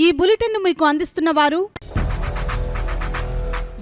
ఈ బులెటిన్ను మీకు అందిస్తున్న వారు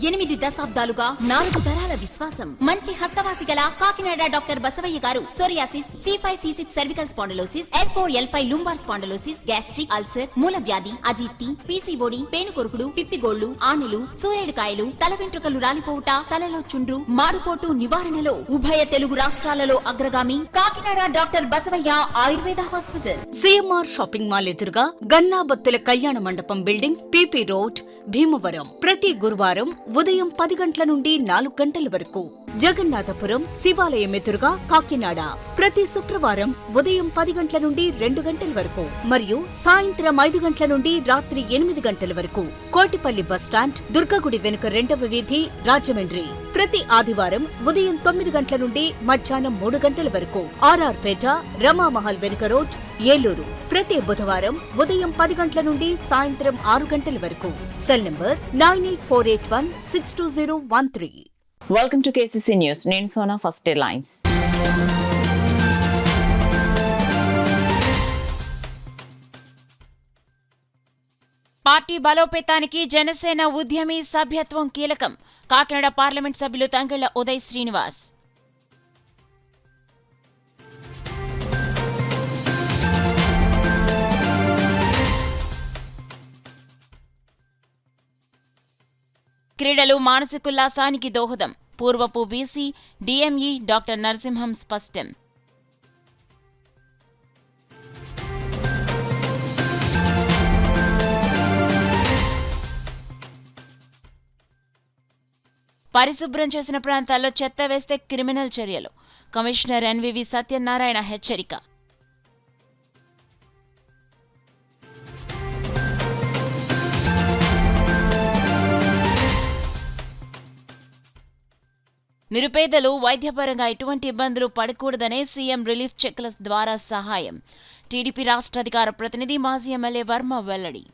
8 దశాబ్దాలుగా 4 తరాల విశ్వాసం. మంచి హస్తవాసి గల కాకినాడ డాక్టర్ బసవయ్య గారు psoriasis, C5C6 cervical spondylosis, L4L5 lumbar spondylosis, gastric ulcer, మూల వ్యాధి, అజీర్తి, పీసీఓడి, పేనుకొరుకుడు, పిప్పిగోళ్లు, ఆనెలు, సూరేడుకాయలు, తల వెంట్రుకలు రాలిపోవుట, తలలో చుండ్రు, మాడుపోటు నివారణలో ఉభయ తెలుగు రాష్ట్రాలలో అగ్రగామి Kakinada doctor Basavayya Ayurveda hospital. CMR shopping mall ఎదురుగా గన్నాబత్తుల కళ్యాణ మండపం బిల్డింగ్, పిపి రోడ్, భీమవరం. ప్రతి గురువారం ఉదయం 10 గంటల నుండి 4 గంటల వరకు. జగన్నాథపురం శివాలయం ఎదురుగా కాకినాడ ప్రతి శుక్రవారం ఉదయం 10 గంటల నుండి 2 గంటల వరకు మరియు సాయంత్రం 5 గంటల నుండి రాత్రి 8 గంటల వరకు. కోటిపల్లి బస్టాండ్, దుర్గగుడి వెనుక 2వ వీధి, రాజమండ్రి. ప్రతి ఆదివారం ఉదయం 9 గంటల నుండి మధ్యాహ్నం 3 గంటల వరకు. ఆర్ఆర్ పేట, రమామహల్ వెనుక రోడ్, ఏలూరు. ప్రతి బుధవారం ఉదయం 10 గంటల నుండి సాయంత్రం 6 గంటల వరకు. Cell number 9848162013. Welcome to KCC news. నేను సోనా. First headlines. పార్టీ బలోపేతానికి జనసేన ఉద్యమి సభ్యత్వం కీలకం. కాకినాడ పార్లమెంట్ సభ్యులు తంగళ్ల ఉదయ్ శ్రీనివాస్. క్రీడలు మానసికోల్లాసానికి దోహదం. పూర్వపు వీసీ, డిఎంఈ డాక్టర్ నరసింహం స్పష్టం. పరిశుభ్రం చేసిన ప్రాంతాల్లో చెత్త వేస్తే క్రిమినల్ చర్యలు. కమిషనర్ ఎన్వివి సత్యనారాయణ హెచ్చరిక. నిరుపేదలు వైద్యపరంగా ఎటువంటి ఇబ్బందులు పడకూడదనే సీఎం రిలీఫ్ చెక్ల ద్వారా సహాయం. టీడీపీ రాష్ట్ర అధికార ప్రతినిధి మాజీ ఎమ్మెల్యే వర్మ వెల్లడి.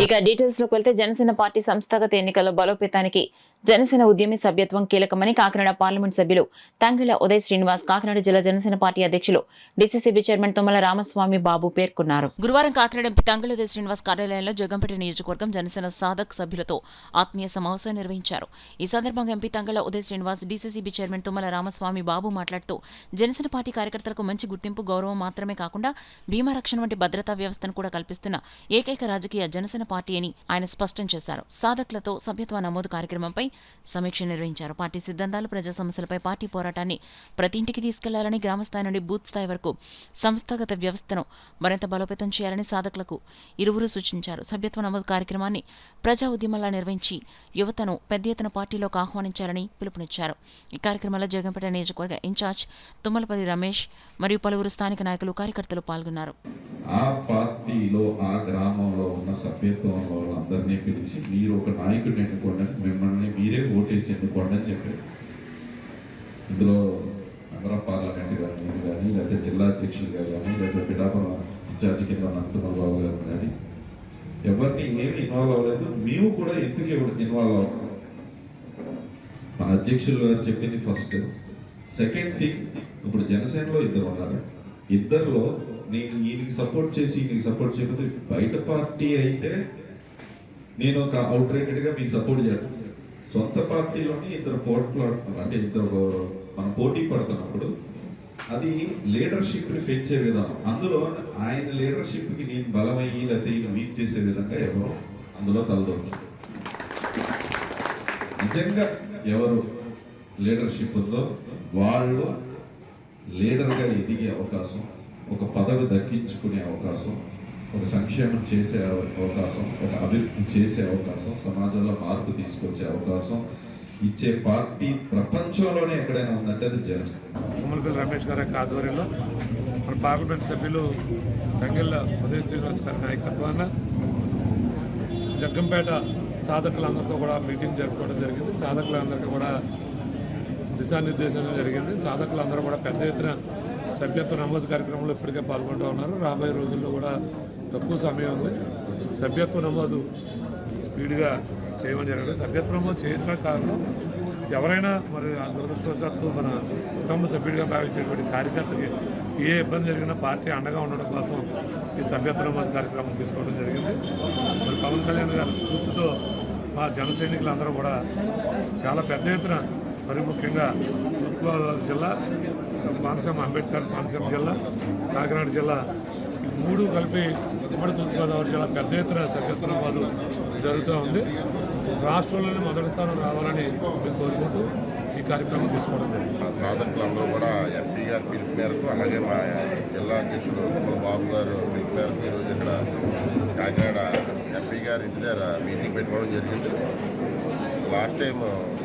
ఇక డీటెయిల్స్ లోకి వెళ్తే జనసేన పార్టీ సంస్థాగత ఎన్నికల్లో బలోపేతానికి జనసేన ఉద్యమి సభ్యత్వం కీలకమని కాకినాడ పార్లమెంట్ సభ్యులు తంగళ్ల ఉదయ్ శ్రీనివాస్, కాకినాడ జిల్లా జనసేన పార్టీ అధ్యక్షులు డీసీసీబీ చైర్మన్ తుమ్మల రామస్వామి బాబు పేర్కొన్నారు. గురువారం కాకినాడ ఎంపీ తంగళ్ల ఉదయ్ శ్రీనివాస్ కార్యాలయంలో జగంపేట నియోజకవర్గం జనసేన సాధక్ సభ్యులతో ఆత్మీయ సమావేశం నిర్వహించారు. ఈ సందర్భంగా MP Thangalla Uday Srinivas, DCCB chairman Tummala Ramaswamy Babu మాట్లాడుతూ జనసేన పార్టీ కార్యకర్తలకు మంచి గుర్తింపు, గౌరవం మాత్రమే కాకుండా బీమా రక్షణ వంటి భద్రతా వ్యవస్థను కూడా కల్పిస్తున్న ఏకైక రాజకీయ జనసేన పార్టీ అని ఆయన స్పష్టం చేశారు. సాధకులతో సభ్యత్వ నమోదు కార్యక్రమంపై సమీక్ష నిర్వహించారు. పార్టీ సిద్ధాంతాలు, ప్రజా సమస్యలపై పార్టీ పోరాటాన్ని ప్రతి ఇంటికి తీసుకెళ్లాలని, గ్రామస్థాయి నుండి బూత్ స్థాయి వరకు సంస్థాగత వ్యవస్థను మరింత బలోపేతం చేయాలని సాధకులకు ఇరువురు సూచించారు. సభ్యత్వ నమోదు కార్యక్రమాన్ని ప్రజా ఉద్యమంలా నిర్వహించి యువతను పెద్ద ఎత్తున పార్టీలోకి ఆహ్వానించాలని పిలుపునిచ్చారు. ఈ కార్యక్రమంలో జగంపేట నియోజకవర్గ ఇన్ఛార్జ్ తుమ్మలపల్లి రమేష్ మరియు పలువురు స్థానిక నాయకులు, కార్యకర్తలు పాల్గొన్నారు. ఆ పార్టీలో, ఆ గ్రామంలో ఉన్న సభ్యత్వంలో అందరినీ పిలిచి మీరు ఒక నాయకుడిని ఎన్నుకోండి, మిమ్మల్ని మీరే ఓటేసి ఎన్నుకోండి అని చెప్పారు. ఇందులో మెంబర్ ఆఫ్ పార్లమెంట్ కానీ లేకపోతే జిల్లా అధ్యక్షులుగా కానీ లేకపోతే పిఠాపురం ఇన్ఛార్జి కింద నందకుమార్ బాబు గారు కానీ ఎవరిని ఏమి ఇన్వాల్వ్ అవ్వలేదు. మేము కూడా ఎందుకు ఇన్వాల్వ్ అవ్వం. మన అధ్యక్షులు గారు చెప్పింది ఫస్ట్. సెకండ్ థింగ్, ఇప్పుడు జనసేనలో ఇద్దరు ఉన్నారు. ఇద్దరిలో నేను ఈయనకి సపోర్ట్ చేసి ఈయనకి సపోర్ట్ చేయకపోతే, బయట పార్టీ అయితే నేను ఒక అవుట్ రేటెడ్గా మీకు సపోర్ట్ చేస్తాను. సొంత పార్టీలోని ఇద్దరు అంటే ఇద్దరు మనం పోటీ పడుతున్నప్పుడు అది లీడర్షిప్ని పెంచే విధానం. అందులో ఆయన లీడర్షిప్కి నేను బలమయ్యి లేకపోతే ఈయన వీక్ చేసే విధంగా ఎవరు అందులో తలదొచ్చు. నిజంగా ఎవరు లీడర్షిప్ ఉందో వాళ్ళు లీడర్గా ఎదిగే అవకాశం, ఒక పదవి దక్కించుకునే అవకాశం, ఒక సంక్షేమం చేసే అవకాశం, ఒక అభివృద్ధి చేసే అవకాశం, సమాజంలో మార్పు తీసుకొచ్చే అవకాశం ఇచ్చే పార్టీ ప్రపంచంలోనే ఎక్కడైనా ఉందంటే అది జనసేన. తుమ్మలపల్లి రమేష్ గారి ఆధ్వర్యంలో మన పార్లమెంట్ సభ్యులు తంగళ్ల ఉదయ్ శ్రీనివాస్ గారి నాయకత్వాన జగ్గంపేట సాధకులందరితో కూడా మీటింగ్ జరుపుకోవడం జరిగింది. సాధకులందరికీ కూడా దిశానిర్దేశం జరిగింది. సాధకులందరూ కూడా పెద్ద ఎత్తున సభ్యత్వ నమోదు కార్యక్రమంలో ఇప్పటికే పాల్గొంటూ ఉన్నారు. రాబోయే రోజుల్లో కూడా తక్కువ సమయం ఉంది. సభ్యత్వ నమోదు స్పీడ్గా చేయమని జరిగింది. సభ్యత్వ నమోదు చేయించిన కారణం ఎవరైనా మరి దురదృష్టవశాత్తు మన కుటుంబ సభ్యుడిగా భావించేటువంటి కార్యకర్తకి ఏ ఇబ్బంది జరిగినా పార్టీ అండగా ఉండడం కోసం ఈ సభ్యత్వ నమోదు కార్యక్రమం తీసుకోవడం జరిగింది. మరి పవన్ కళ్యాణ్ గారి స్ఫూర్తితో మా జన సైనికులందరూ కూడా చాలా పెద్ద ఎత్తున, మరి ముఖ్యంగా తూర్పుగోదావరి జిల్లా, కోనసీమ అంబేద్కర్ కోనసీమ జిల్లా, కాకినాడ జిల్లా, ఈ 3 కలిపి ఉమ్మడి తూర్పుగోదావరి జిల్లా పెద్ద ఎత్తున సభ్యత్వ నమోదు జరుగుతూ ఉంది. రాష్ట్రంలోనే మొదటి స్థానం రావాలని మేము కోరుకుంటూ ఈ కార్యక్రమం తీసుకోవడం జరిగింది. సాధకులందరూ కూడా ఎంపీ గారి పిలుపు మేరకు, అలాగే మా జిల్లా అధ్యక్షుడు తుమ్మల బాబు గారు పిలుపు మేరకు ఈరోజు ఇక్కడ కాకినాడ ఎంపీ గారి ఇంటి దగ్గర మీటింగ్ పెట్టుకోవడం జరిగింది. లాస్ట్ టైం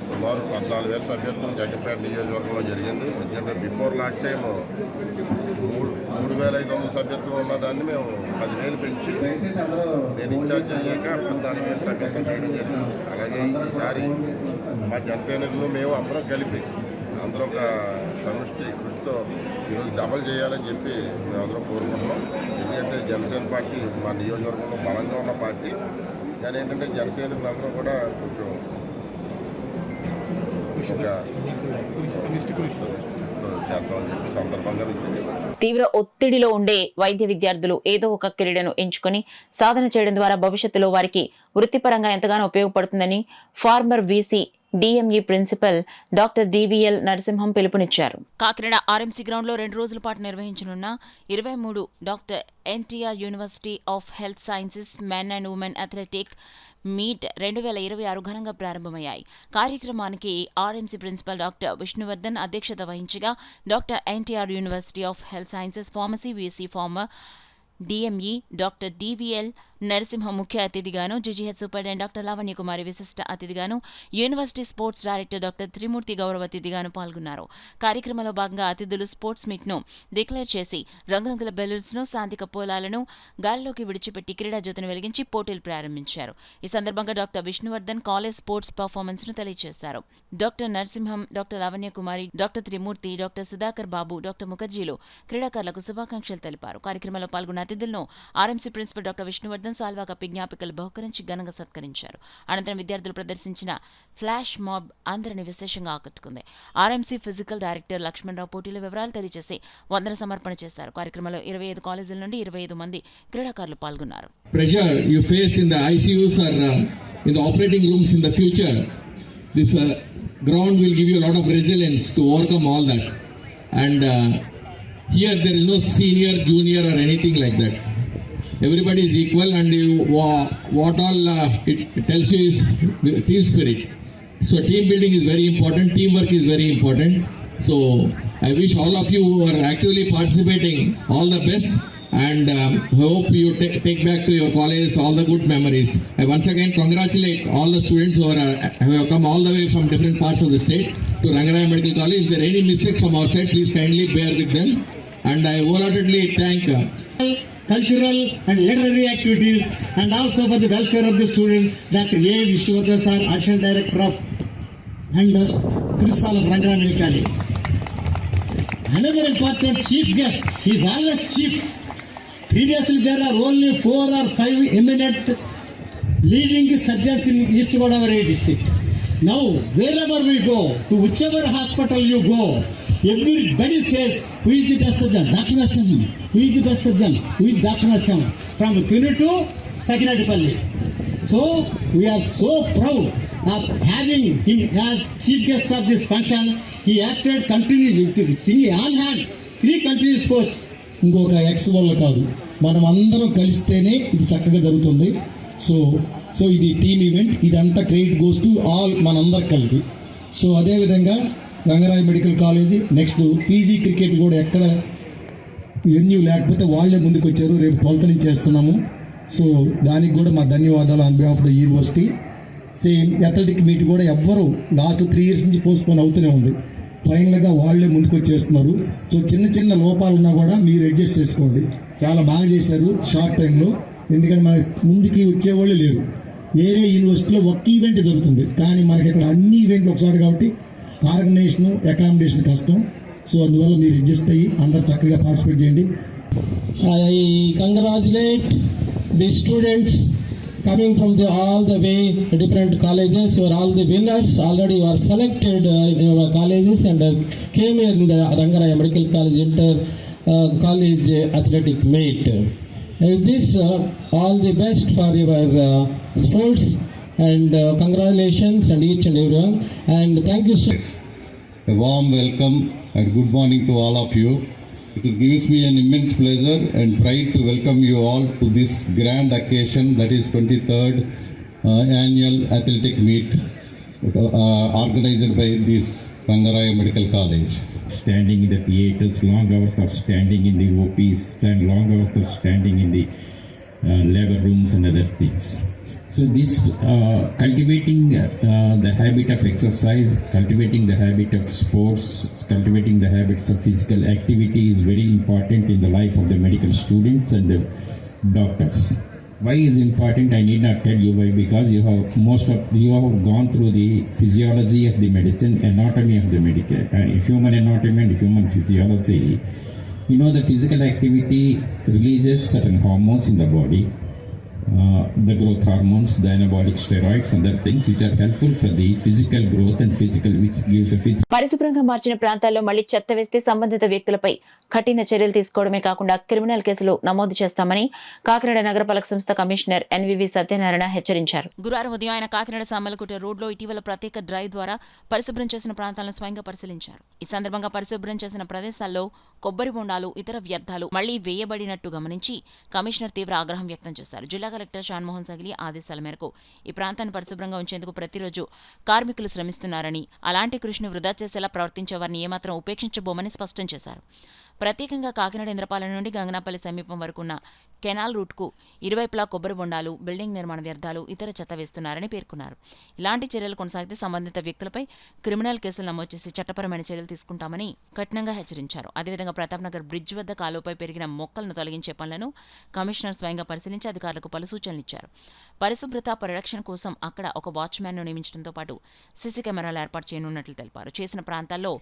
సుమారు 14,000 సభ్యత్వం జగ్గంపేట నియోజకవర్గంలో జరిగింది. ఎందుకంటే బిఫోర్ లాస్ట్ టైం 3,500 సభ్యత్వం ఉన్న దాన్ని మేము 10,000 పెంచి నేను ఇన్ఛార్జ్ అయ్యాక 14,000 సభ్యత్వం చేయడం జరిగింది. అలాగే ఈసారి మా జనసైనికులు మేము అందరం కలిపి అందరూ ఒక సమిష్టి కృషితో ఈరోజు డబల్ చేయాలని చెప్పి మేము అందరం కోరుకుంటున్నాం. ఎందుకంటే జనసేన పార్టీ మా నియోజకవర్గంలో బలంగా ఉన్న పార్టీ, కానీ ఏంటంటే జనసైనికులు అందరూ కూడా కొంచెం చేద్దామని చెప్పి సందర్భంగా తీవ్ర ఒత్తిడిలో ఉండే వైద్య విద్యార్థులు ఏదో ఒక కెరీర్ను ఎంచుకుని సాధన చేయడం ద్వారా భవిష్యత్తులో వారికి వృత్తిపరంగా ఎంతగానో ఉపయోగపడుతుందని former VC DME principal doctor DVL Narasimham పిలుపునిచ్చారు. కాకినాడ ఆర్ఎంసీ గ్రౌండ్లో 2 రోజుల పాటు నిర్వహించనున్న 23 doctor NTR university of health sciences men and women athletic meet 2026 ఘనంగా ప్రారంభమయ్యాయి. కార్యక్రమానికి ఆర్ఎంసీ ప్రిన్సిపల్ డాక్టర్ విష్ణువర్ధన్ అధ్యక్షత వహించగా doctor NTR university of health sciences pharmacy VC former DME doctor DVL Narasimha ముఖ్య అతిథిగాను, జీజీహెచ్ సూపరింటెండెంట్ డాక్టర్ లావణ్యకుమారి విశిష్ట అతిథిగాను, university sports director doctor Trimurthi గౌరవ అతిథిగాను పాల్గొన్నారు. కార్యక్రమంలో భాగంగా అతిథులు స్పోర్ట్స్ మీట్ను డిక్లేర్ చేసి రంగురంగుల బెలూన్స్ను, శాంతి కప్పోలాలను గాల్లోకి విడిచిపెట్టి క్రీడా జ్యోతిని వెలిగించి పోటీలు ప్రారంభించారు. ఈ సందర్భంగా డాక్టర్ విష్ణువర్ధన్ కాలేజ్ స్పోర్ట్స్ పర్ఫార్మెన్స్ను తెలియజేశారు. Doctor Narasimham, doctor Lavanyakumari, doctor త్రిమూర్తి, డాక్టర్ సుధాకర్ బాబు, డాక్టర్ ముఖర్జీలు క్రీడాకారులకు శుభాకాంక్షలు తెలిపారు. కార్యక్రమంలో పాల్గొన్న అతిథులను RMC principal doctor Vishnuvardhan Salwa కప్పి జ్ఞాపికలు బహుకరించి ఘనంగా సత్కరించారు. అనంతరం విద్యార్థులు ప్రదర్శించిన ఫ్లాష్ మాబ్ అందరినీ విశేషంగా ఆకట్టుకుంది. ఆర్ఎంసీ ఫిజికల్ డైరెక్టర్ లక్ష్మణరావు పోటీల వివరాలు తెలియజేసి వందన సమర్పణ చేశారు. కార్యక్రమంలో 25 కాలేజీల నుండి 25 మంది క్రీడాకారులు పాల్గొన్నారు. Pressure you face in the ICUs or in the operating rooms in the future, this ground will give you a lot of resilience to overcome all that. And here there is no senior, junior or anything like that. Everybody is equal, and what all it tells you is team spirit. So team building is very important, teamwork is very important. So I wish all of you who are actively participating all the best, and hope you take back to your college all the good memories. I once again congratulate all the students who have come all the way from different parts of the state to Rangaraya Medical College. If there are any mistakes from our side, please kindly bear with them. And I wholeheartedly thank cultural and literary activities, and also for the welfare of the students, Dr. A. Vishwanath sir, Additional Director of and Principal of Rangaraya Medical College. Another important chief guest, he is always chief. Previously there are only 4 or 5 eminent leading surgeons in East Godavari district. Now wherever we go, to whichever hospital you go, everybody says, who is the best surgeon? Dr. Narasimhan. Who is the best surgeon? Who is Dr. Narasimhan? From Pune to Sakinadipalli. So we are so proud of having him as chief guest of this function. He acted continuously, singing on hand, 3 continuous posts. ఇంకొక X వల్ల కాదు, మనం అందరం కలిస్తేనే ఇది చక్కగా జరుగుతుంది. So ఇది టీమ్ ఈవెంట్, ఇదంతా క్రెడిట్ గోస్ టు ఆల్ మనందరికి కలిపి. సో అదేవిధంగా Rangaraya medical college, next PG cricket కూడా ఎక్కడ వెన్యూ లేకపోతే వాళ్ళే ముందుకు వచ్చారు. రేపు 12th నుంచి చేస్తున్నాము. సో దానికి కూడా మా ధన్యవాదాలు on behalf of the university. Same athletic meet కూడా ఎవ్వరు లాస్ట్ 3 years నుంచి పోస్ట్పోన్ అవుతూనే ఉంది. ఫైనల్గా వాళ్ళే ముందుకు వచ్చేస్తున్నారు. సో చిన్న చిన్న లోపాలు ఉన్నా కూడా మీరు అడ్జస్ట్ చేసుకోండి. చాలా బాగా చేశారు షార్ట్ టైంలో, ఎందుకంటే మన ముందుకి వచ్చేవాళ్ళు లేరు. వేరే యూనివర్సిటీలో ఒక్క ఈవెంట్ జరుగుతుంది, కానీ మనకి ఇక్కడ అన్ని ఈవెంట్లు ఒకసారి కాబట్టి ఆర్గనైజేషను, అకామిడేషన్ కష్టం. సో అందువల్ల మీరు అడ్జస్ట్ అయ్యి అందరు చక్కగా పార్టిసిపేట్ చేయండి. I congratulate the students coming from all the way different colleges. You are all the winners. Already you are selected in your colleges and came here in the Rangaraya Medical College, enter college athletic meet. This all the best for your sports and congratulations and each and everyone, and thank you so much. A warm welcome and good morning to all of you. It gives me an immense pleasure and pride to welcome you all to this grand occasion, that is 23rd annual athletic meet organized by this Rangaraya Medical College. Standing in the theatres, long hours of standing in the OPs, and long hours of standing in the labor rooms and other things. So this cultivating the habit of exercise, cultivating the habit of sports, cultivating the habits of physical activity is very important in the life of the medical students and the doctors. Why is important? I need not tell you why, because you have gone through the physiology of the medicine, anatomy of the medical, human anatomy and human physiology. You know, the physical activity releases certain hormones in the body. The growth hormones, the anabolic steroids and other things which are helpful for the physical growth and which gives a physical. పరిశుభ్రంగా మార్చిన ప్రాంతాల్లో మళ్లీ చెత్త వేస్తే సంబంధిత వ్యక్తులపై కఠిన చర్యలు తీసుకోవడమే కాకుండా క్రిమినల్ కేసులు నమోదు చేస్తామని కాకినాడ నగరపాలక సంస్థ కమిషనర్ ఎన్వివి సత్యనారాయణ హెచ్చరించారు. గురువారం ఉదయం ఆయన కాకినాడ సామలకోట రోడ్లో ఇటీవల ప్రత్యేక డ్రైవ్ ద్వారా పరిశుభ్రం చేసిన ప్రాంతాలను స్వయంగా పరిశీలించారు. ఈ సందర్భంగా పరిశుభ్రం చేసిన ప్రదేశాల్లో కొబ్బరి బొండాలు, ఇతర వ్యర్థాలు మళ్లీ వేయబడినట్టు గమనించి కమిషనర్ తీవ్ర ఆగ్రహం వ్యక్తం చేశారు. జిల్లా కలెక్టర్ షాన్మోహన్ సగిలి ఆదేశాల మేరకు ఈ ప్రాంతాన్ని పరిశుభ్రంగా ఉంచేందుకు ప్రతిరోజు కార్మికులు శ్రమిస్తున్నారని, అలాంటి కృషిని వృధా చేసేలా ప్రవర్తించే వారిని ఏమాత్రం ఉపేక్షించబోమని స్పష్టం చేశారు. ప్రత్యేకంగా కాకినాడ ఇంద్రపాలెం నుండి గంగనాపల్లి సమీపం వరకు ఉన్న కెనాల్ రూట్కు ఇరువైపులా కొబ్బరి బొండాలు, బిల్డింగ్ నిర్మాణ వ్యర్థాలు, ఇతర చెత్త వేస్తున్నారని పేర్కొన్నారు. ఇలాంటి చర్యలు కొనసాగితే సంబంధిత వ్యక్తులపై క్రిమినల్ కేసులు నమోదు చేసి చట్టపరమైన చర్యలు తీసుకుంటామని కఠినంగా హెచ్చరించారు. అదేవిధంగా ప్రతాప్ నగర్ బ్రిడ్జ్ వద్ద కాలువపై పెరిగిన మొక్కలను తొలగించే పనులను కమిషనర్ స్వయంగా పరిశీలించి అధికారులకు పలు సూచనలు ఇచ్చారు. పరిశుభ్రత పరిరక్షణ కోసం అక్కడ ఒక వాచ్మ్యాన్ను నియమించడంతో పాటు సీసీ కెమెరాలు ఏర్పాటు చేయనున్నట్లు తెలిపారు. చేసిన ప్రాంతాల్లో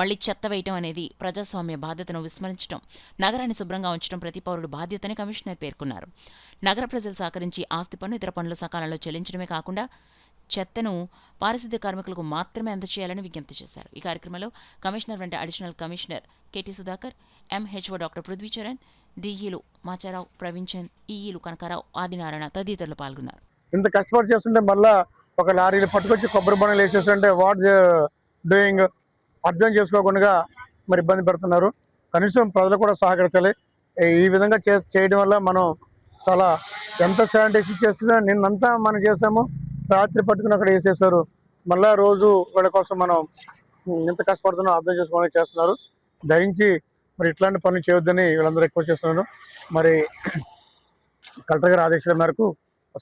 మళ్లీ చెత్త వేయటం అనేది ప్రజాస్వామ్య బాధ్యతను విస్మరించడం, నగరాన్ని శుభ్రంగా ఉంచడం ప్రతి పౌరుడు బాధ్యతని కమిషనర్ పేర్కొన్నారు. నగర ప్రజలు సహకరించి ఆస్తి పన్ను, ఇతర పనులు సకాలంలో చెల్లించడమే కాకుండా చెత్తను పారిశుద్ధ్య కార్మికులకు మాత్రమే అందజేయాలని విజ్ఞప్తి చేశారు. ఈ కార్యక్రమంలో కమిషనర్ వెంట additional commissioner KT Sudhakar, MHO doctor Prithvicharan, డిఈలు మాచారావు, ప్రవీణ్ చంద్, ఈఈలు కనకారావు, ఆదినారాయణ తదితరులు పాల్గొన్నారు. ఇంత కష్టపడి చేస్తుంటే మళ్ళా ఒక లారీలు పట్టుకొచ్చి కొబ్బరి బొండలు వేసేస్తుంటే వాట్ డూయింగ్ అర్థం చేసుకోకుండా మరి ఇబ్బంది పెడుతున్నారు. కనీసం ప్రజలు కూడా సహకరించాలి. ఈ విధంగా చేయడం వల్ల మనం చాలా ఎంత శానిటైజేషన్ చేస్తున్నా నిన్నంతా మనం చేసాము, రాత్రి పట్టుకుని అక్కడ వేసేసారు. మళ్ళా రోజు వీళ్ళ కోసం మనం ఎంత కష్టపడుతున్నాం అర్థం చేసుకోవడానికి చేస్తున్నారు. దయించి మరి ఇట్లాంటి పనులు చేయొద్దని వీళ్ళందరూ ఎక్కువ చేస్తున్నారు. మరి కలెక్టర్ గారి ఆదేశాల మేరకు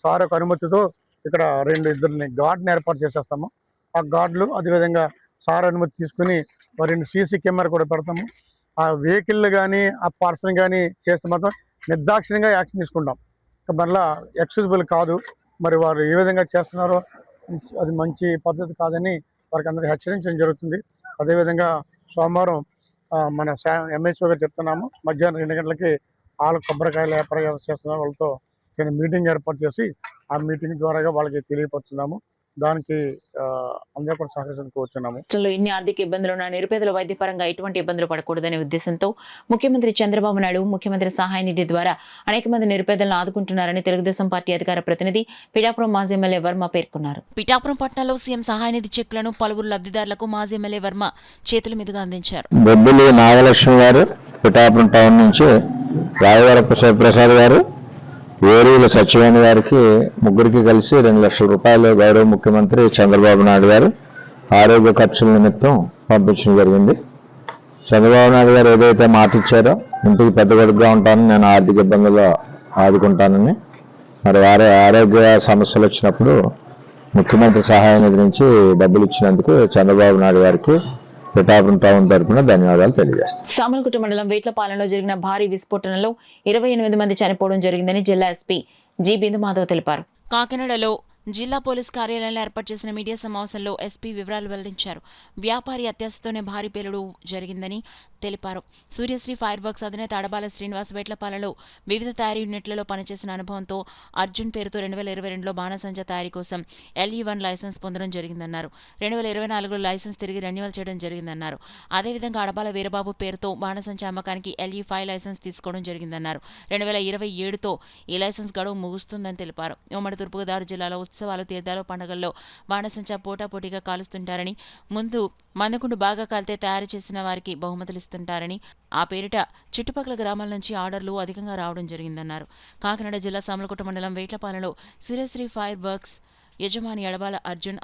సార్ యొక్క అనుమతితో ఇక్కడ ఇద్దరిని గార్డ్ని ఏర్పాటు చేసేస్తాము. ఆ గార్డులు అదేవిధంగా సార్ అనుమతి తీసుకుని మరి 2 సీసీ కెమెరా కూడా పెడతాము. ఆ వెహికల్ కానీ ఆ పర్సన్ కానీ చేస్తే మాత్రం నిర్దాక్షిణ్యంగా యాక్షన్ తీసుకుంటాం. మళ్ళీ ఎక్స్క్యూజబుల్ కాదు. మరి వారు ఏ విధంగా చేస్తున్నారో అది మంచి పద్ధతి కాదని వారికి అందరికీ హెచ్చరించడం జరుగుతుంది. అదేవిధంగా సోమవారం మన ఎంహెచ్ఓ గారు చెప్తున్నాము, మధ్యాహ్నం 2 గంటలకి వాళ్ళు కొబ్బరికాయలు వ్యాపారం చేస్తున్నారు. వాళ్ళతో చిన్న మీటింగ్ ఏర్పాటు చేసి ఆ మీటింగ్ ద్వారా వాళ్ళకి తెలియపరుస్తున్నాము. దానికి అందరూ కూడా సహకరించడానికి కోరుచున్నాము. ఇన్ని ఆర్థిక ఇబ్బందులున్న నిరుపేదలు వైద్యపరంగా ఎటువంటి ఇబ్బందులు పడకూడదనే ఉద్దేశంతో ముఖ్యమంత్రి చంద్రబాబు నాయుడు ముఖ్యమంత్రి సహాయ నిధి ద్వారా అనేక మంది నిరుపేదలను ఆదుకుంటున్నారని తెలుగుదేశం పార్టీ అధికార ప్రతినిధి పిఠాపురం మాజీ ఎమ్మెల్యే వర్మ పేర్కొన్నారు. పిఠాపురం పట్టణంలో సీఎం సహాయ నిధి చెక్లను పలువురు లబ్ధిదారులకు మాజీ ఎమ్మెల్యే వర్మ చేతుల మీదుగా అందించారు. బొబ్బిలి నాగలక్ష్మి గారు పిఠాపురం టౌన్ నుంచి, రాయవరపు శివప్రసాద్ గారు, వేరువుల సత్యవేణి గారికి ముగ్గురికి కలిసి 2 లక్షల రూపాయలు గౌరవ ముఖ్యమంత్రి చంద్రబాబు నాయుడు గారు ఆరోగ్య ఖర్చుల నిమిత్తం పంపించడం జరిగింది. చంద్రబాబు నాయుడు గారు ఏదైతే మాట ఇచ్చారో ఇంటికి పెద్ద కొడుకుగా ఉంటానని, నేను ఆర్థిక ఇబ్బందుల్లో ఆదుకుంటానని, మరి వారి ఆరోగ్య సమస్యలు వచ్చినప్పుడు ముఖ్యమంత్రి సహాయ నిధి నుంచి డబ్బులు ఇచ్చినందుకు చంద్రబాబు నాయుడు గారికి పిఠాపురం టౌన్ తరపున ధన్యవాదాలు తెలియజేస్తాను. సామలకోట మండలం వేట్లపాలెంలో జరిగిన భారీ విస్ఫోటనలో 28 మంది చనిపోవడం జరిగిందని జిల్లా ఎస్పీ జి బిందుమాధవ్ తెలిపారు. కాకినాడలో జిల్లా పోలీస్ కార్యాలయంలో ఏర్పాటు చేసిన మీడియా సమావేశంలో ఎస్పీ వివరాలు వెల్లడించారు. వ్యాపారి అత్యాశతోనే భారీ పేలుడు జరిగిందని తెలిపారు. సూర్యశ్రీ ఫైర్ వర్క్స్ అధినేత అడబాల శ్రీనివాస్ వేట్లపాలలో వివిధ తయారీ యూనిట్లలో పనిచేసిన అనుభవంతో అర్జున్ పేరుతో 2022లో బాణసంచా తయారీ కోసం LE1 లైసెన్స్ పొందడం జరిగిందన్నారు. 2024లో లైసెన్స్ తిరిగి రెన్యువల్ చేయడం జరిగిందన్నారు. అదేవిధంగా అడబాల వీరబాబు పేరుతో బాణసంచా అమ్మకానికి LE5 లైసెన్స్ తీసుకోవడం జరిగిందన్నారు. 2027తో ఈ లైసెన్స్ గడువు ముగుస్తుందని తెలిపారు. ఉమ్మడి తూర్పుగోదావరి జిల్లాలో ఉత్సవాలు, తీర్థాలు, పండుగల్లో బాణసంచా పోటాపోటీగా కాలుస్తుంటారని, ముందు మందుకుండు బాగా కాలితే తయారు చేసిన వారికి బహుమతులు ఇస్తుంటారని, ఆ పేరిట చుట్టుపక్కల గ్రామాల నుంచి ఆర్డర్లు అధికంగా రావడం జరిగిందన్నారు. కాకినాడ జిల్లా సామలకోట మండలం వేట్లపాలెంలో సూర్యశ్రీ ఫైర్ వర్క్స్ యజమాని అడబాల అర్జున్,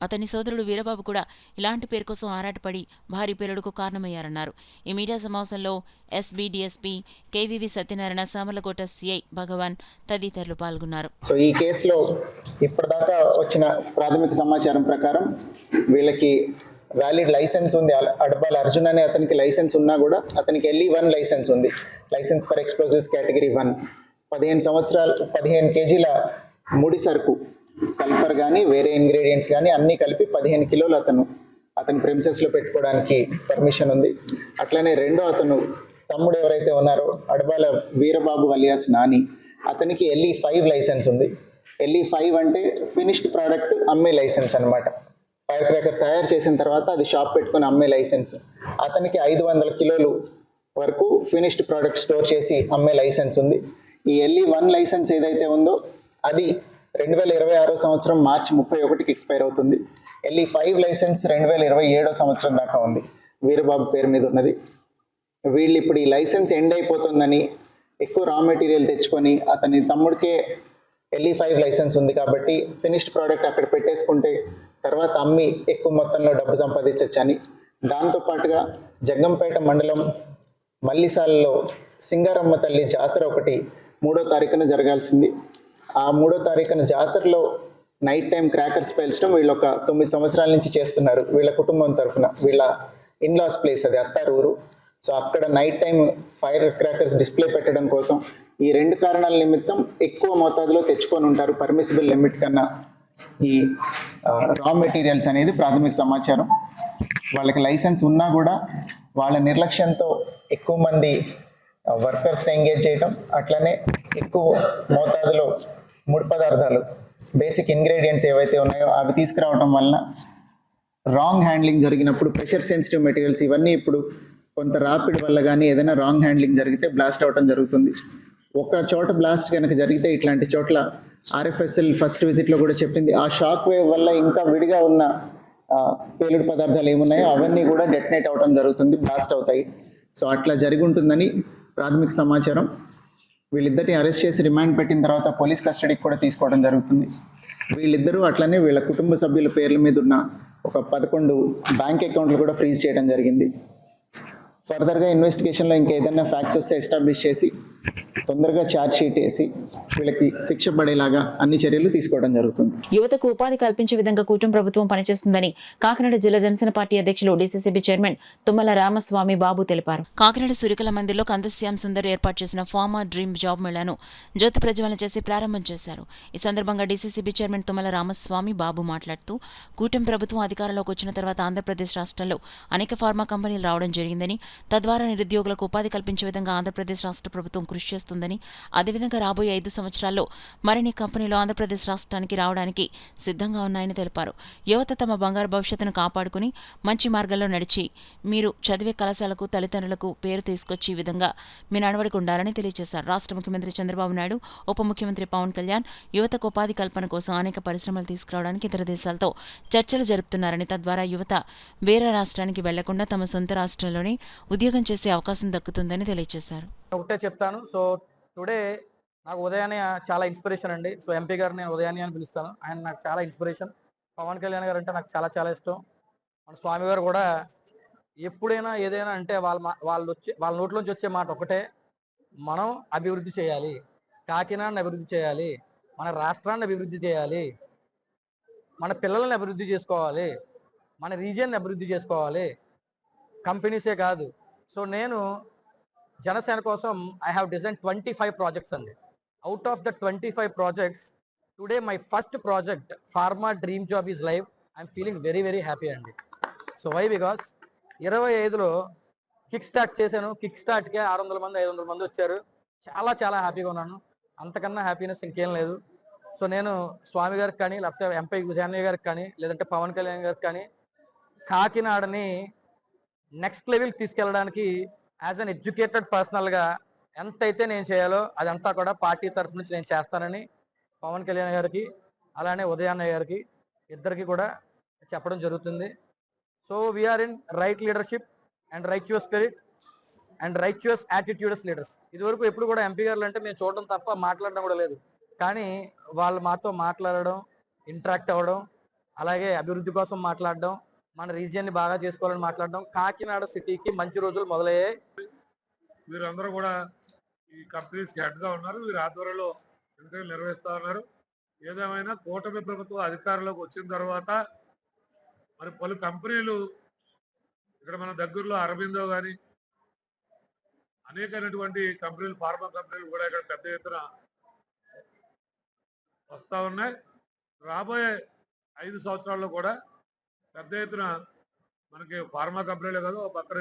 అతని సోదరుడు వీరబాబు కూడా ఇలాంటి పేరు కోసం ఆరాటపడి భారీ పేలుడుకు కారణమయ్యారన్నారు. ఈ మీడియా సమావేశంలో SB DSP KVV Satyanarayana, Samarlakota CI భగవాన్ తదితరులు పాల్గొన్నారు. సో ఈ కేసులో ఇప్పటిదాకా వచ్చిన ప్రాథమిక సమాచారం ప్రకారం వీళ్ళకి వ్యాలిడ్ లైసెన్స్ ఉంది. అడబాల అర్జున్ అనే అతనికి లైసెన్స్ ఉన్నా కూడా అతనికి LE1 లైసెన్స్ ఉంది, లైసెన్స్ ఫర్ ఎక్స్ప్లోజివ్స్ కేటగిరీ 1. 15 కేజీల ముడి సరుకు, సల్ఫర్ కానీ వేరే ఇంగ్రీడియంట్స్ కానీ అన్నీ కలిపి 15 కిలోలు అతని ప్రెమిసెస్లో పెట్టుకోవడానికి పర్మిషన్ ఉంది. అట్లనే రెండో తమ్ముడు ఎవరైతే ఉన్నారో అడబాల వీరబాబు అలియాస్ నాని, అతనికి LE5 లైసెన్స్ ఉంది. LE5 అంటే ఫినిష్డ్ ప్రోడక్ట్ అమ్మే లైసెన్స్ అనమాట. ఫైర్ క్రాకర్ తయారు చేసిన తర్వాత అది షాప్ పెట్టుకుని అమ్మే లైసెన్స్. అతనికి 500 కిలోలు వరకు ఫినిష్డ్ ప్రోడక్ట్ స్టోర్ చేసి అమ్మే లైసెన్స్ ఉంది. ఈ LE1 లైసెన్స్ ఏదైతే ఉందో అది 2026 సంవత్సరం మార్చి 31కి ఎక్స్పైర్ అవుతుంది. LE5 లైసెన్స్ 2027 సంవత్సరం దాకా ఉంది, వీరబాబు పేరు మీద ఉన్నది. వీళ్ళు ఇప్పుడు ఈ లైసెన్స్ ఎండ్ అయిపోతుందని ఎక్కువ రా మెటీరియల్ తెచ్చుకొని, అతని తమ్ముడికే LE5 లైసెన్స్ ఉంది కాబట్టి ఫినిష్డ్ ప్రోడక్ట్ అక్కడ పెట్టేసుకుంటే తర్వాత అమ్మి ఎక్కువ మొత్తంలో డబ్బు సంపాదించవచ్చని, దాంతోపాటుగా జగ్గంపేట మండలం మల్లిసాలలో సింగారమ్మ తల్లి జాతర ఒకటి 3వ తారీఖున జరగాల్సింది. ఆ 3వ తారీఖున జాతరలో నైట్ టైం క్రాకర్స్ పేల్చడం వీళ్ళు ఒక 9 సంవత్సరాల నుంచి చేస్తున్నారు. వీళ్ళ కుటుంబం తరఫున, వీళ్ళ ఇన్లాస్ ప్లేస్ అది అత్తారు ఊరు. సో అక్కడ night time fire crackers display పెట్టడం కోసం ఈ 2 కారణాల నిమిత్తం ఎక్కువ మోతాదులో తెచ్చుకొని ఉంటారు, పర్మిసిబుల్ లిమిట్ కన్నా ఈ రా మెటీరియల్స్ అనేది ప్రాథమిక సమాచారం. వాళ్ళకి లైసెన్స్ ఉన్నా కూడా వాళ్ళ నిర్లక్ష్యంతో ఎక్కువ మంది వర్కర్స్ని ఎంగేజ్ చేయడం, అట్లనే ఎక్కువ మోతాదులో ముడి పదార్థాలు, బేసిక్ ఇంగ్రీడియంట్స్ ఏవైతే ఉన్నాయో అవి తీసుకురావడం వలన రాంగ్ హ్యాండ్లింగ్ జరిగినప్పుడు ప్రెషర్ సెన్సిటివ్ మెటీరియల్స్ ఇవన్నీ ఇప్పుడు కొంత రాపిడ్ వల్ల కానీ ఏదైనా రాంగ్ హ్యాండ్లింగ్ జరిగితే బ్లాస్ట్ అవడం జరుగుతుంది. ఒక చోట బ్లాస్ట్ కనుక జరిగితే ఇట్లాంటి చోట్ల RFSL ఫస్ట్ విజిట్లో కూడా చెప్పింది, ఆ షాక్ వేవ్ వల్ల ఇంకా విడిగా ఉన్న పేలుడు పదార్థాలు ఏమున్నాయో అవన్నీ కూడా డెటనేట్ అవడం జరుగుతుంది, బ్లాస్ట్ అవుతాయి. సో అట్లా జరిగి ఉంటుందని ప్రాథమిక సమాచారం. వీళ్ళిద్దరిని అరెస్ట్ చేసి రిమాండ్ పెట్టిన తర్వాత పోలీస్ కస్టడీకి కూడా తీసుకోవడం జరుగుతుంది. వీళ్ళిద్దరూ అట్లనే వీళ్ళ కుటుంబ సభ్యుల పేర్ల మీద ఉన్న ఒక 11 బ్యాంక్ అకౌంట్లు కూడా ఫ్రీజ్ చేయడం జరిగింది. ఫర్దర్గా ఇన్వెస్టిగేషన్లో ఇంకా ఏదైనా ఫ్యాక్ట్స్ వస్తే ఎస్టాబ్లిష్ చేసి తొందరగా ఛార్జ్ షీట్ వేసి వీళ్ళకి శిక్ష పడేలాగా అన్ని చర్యలు తీసుకోవడం జరుగుతుంది. యువతకు ఉపాధి కల్పించే విధంగా కూటమి ప్రభుత్వం పనిచేస్తుందని కాకినాడ జిల్లా జనసేన పార్టీ అధ్యక్షులు DCCB చైర్మన్ తుమ్మల రామస్వామి బాబు తెలిపారు. కాకినాడ సూర్యకళ మందిర్లో కందశ్యామ్ సుందర్ ఏర్పాటు చేసిన ఫార్మర్ డ్రీమ్ జాబ్ మేళాను జ్యోతి ప్రజ్వలన చేసి ప్రారంభం చేశారు. ఈ సందర్భంగా DCCB చైర్మన్ తుమ్మల రామస్వామి బాబు మాట్లాడుతూ, కూటమి ప్రభుత్వం అధికారంలోకి వచ్చిన తర్వాత ఆంధ్రప్రదేశ్ రాష్ట్రంలో అనేక ఫార్మా కంపెనీలు రావడం జరిగిందని, తద్వారా నిరుద్యోగులకు ఉపాధి కల్పించే విధంగా ఆంధ్రప్రదేశ్ రాష్ట్ర ప్రభుత్వం కృషి చేస్తుందని, అదేవిధంగా రాబోయే 5 సంవత్సరాల్లో మరిన్ని కంపెనీలు ఆంధ్రప్రదేశ్ రాష్ట్రానికి రావడానికి సిద్ధంగా ఉన్నాయని తెలిపారు. యువత తమ బంగారు భవిష్యత్తును కాపాడుకుని మంచి మార్గంలో నడిచి మీరు చదివే కళాశాలకు తల్లిదండ్రులకు పేరు తీసుకొచ్చే విధంగా మీ నడవడిక ఉండాలని తెలియజేశారు. రాష్ట్ర ముఖ్యమంత్రి చంద్రబాబు నాయుడు, ఉప ముఖ్యమంత్రి పవన్ కళ్యాణ్ యువతకు ఉపాధి కల్పన కోసం అనేక పరిశ్రమలు తీసుకురావడానికి ఇతర దేశాలతో చర్చలు జరుపుతున్నారని, తద్వారా యువత వేరే రాష్ట్రానికి వెళ్లకుండా తమ సొంత రాష్ట్రంలోనే ఉద్యోగం చేసే అవకాశం దక్కుతుందని తెలియజేశారు. ఒకటే చెప్తాను. సో టుడే నాకు ఉదయాన్నే చాలా ఇన్స్పిరేషన్ అండి. సో MP గారు నేను ఉదయాన్నే అని పిలుస్తాను, ఆయన నాకు చాలా ఇన్స్పిరేషన్. పవన్ కళ్యాణ్ గారు అంటే నాకు చాలా చాలా ఇష్టం. మన స్వామి గారు కూడా ఎప్పుడైనా ఏదైనా అంటే వాళ్ళ నోట్లోంచి వచ్చే మాట ఒకటే, మనం అభివృద్ధి చేయాలి, కాకినాడని అభివృద్ధి చేయాలి, మన రాష్ట్రాన్ని అభివృద్ధి చేయాలి, మన పిల్లల్ని అభివృద్ధి చేసుకోవాలి, మన రీజియన్ని అభివృద్ధి చేసుకోవాలి, కంపెనీసే కాదు. సో నేను జనసేన కోసం ఐ హ్యావ్ డిజైన్ 25 ప్రాజెక్ట్స్ అండి. Out of the 25 projects today my first project pharma dream job is live. I'm feeling very very happy అండి. So why? బికాస్ 25లో కిక్ స్టార్ట్ చేశాను. కిక్ స్టార్ట్కి 600 మంది 500 మంది వచ్చారు. చాలా చాలా హ్యాపీగా ఉన్నాను. అంతకన్నా హ్యాపీనెస్ ఇంకేం లేదు. సో నేను స్వామి గారికి కానీ, లేకపోతే ఎంపీ విజయన్నయ్య గారికి కానీ, లేదంటే పవన్ కళ్యాణ్ గారికి కానీ కాకినాడని నెక్స్ట్ లెవెల్కి తీసుకెళ్ళడానికి యాజ్ అన్ ఎడ్యుకేటెడ్ పర్సనల్గా ఎంతైతే నేను చేయాలో అదంతా కూడా పార్టీ తరఫు నుంచి నేను చేస్తానని పవన్ కళ్యాణ్ గారికి అలానే ఉదయన్నయ్య గారికి ఇద్దరికి కూడా చెప్పడం జరుగుతుంది. So we are in right leadership and righteous spirit and righteous attitudes leaders. ఇదివరకు ఎప్పుడు కూడా ఎంపీ గారు అంటే మేము చూడడం తప్ప మాట్లాడడం కూడా లేదు. కానీ వాళ్ళు మాతో మాట్లాడడం, ఇంటరాక్ట్ అవ్వడం, అలాగే అభివృద్ధి కోసం మాట్లాడడం, మన రీజియన్ని బాగా చేసుకోవాలని మాట్లాడడం, కాకినాడ సిటీకి మంచి రోజులు మొదలయ్యాయి. వీరందరూ కూడా ఈ కంపెనీస్కి హెడ్గా ఉన్నారు. వీరి ఆధ్వర్యంలో ఇంటర్వ్యూలు నిర్వహిస్తూ ఉన్నారు. ఏదేమైనా కూటమి ప్రభుత్వం అధికారంలోకి వచ్చిన తర్వాత మరి పలు కంపెనీలు ఇక్కడ మన దగ్గరలో అరబిందో కానీ అనేకమైనటువంటి కంపెనీలు, ఫార్మా కంపెనీలు కూడా ఇక్కడ పెద్ద ఎత్తున వస్తూ ఉన్నాయి. రాబోయే 5 సంవత్సరాల్లో కూడా పెద్ద ఎత్తున మనకి ఫార్మా కంపెనీలే కాదు, పక్కన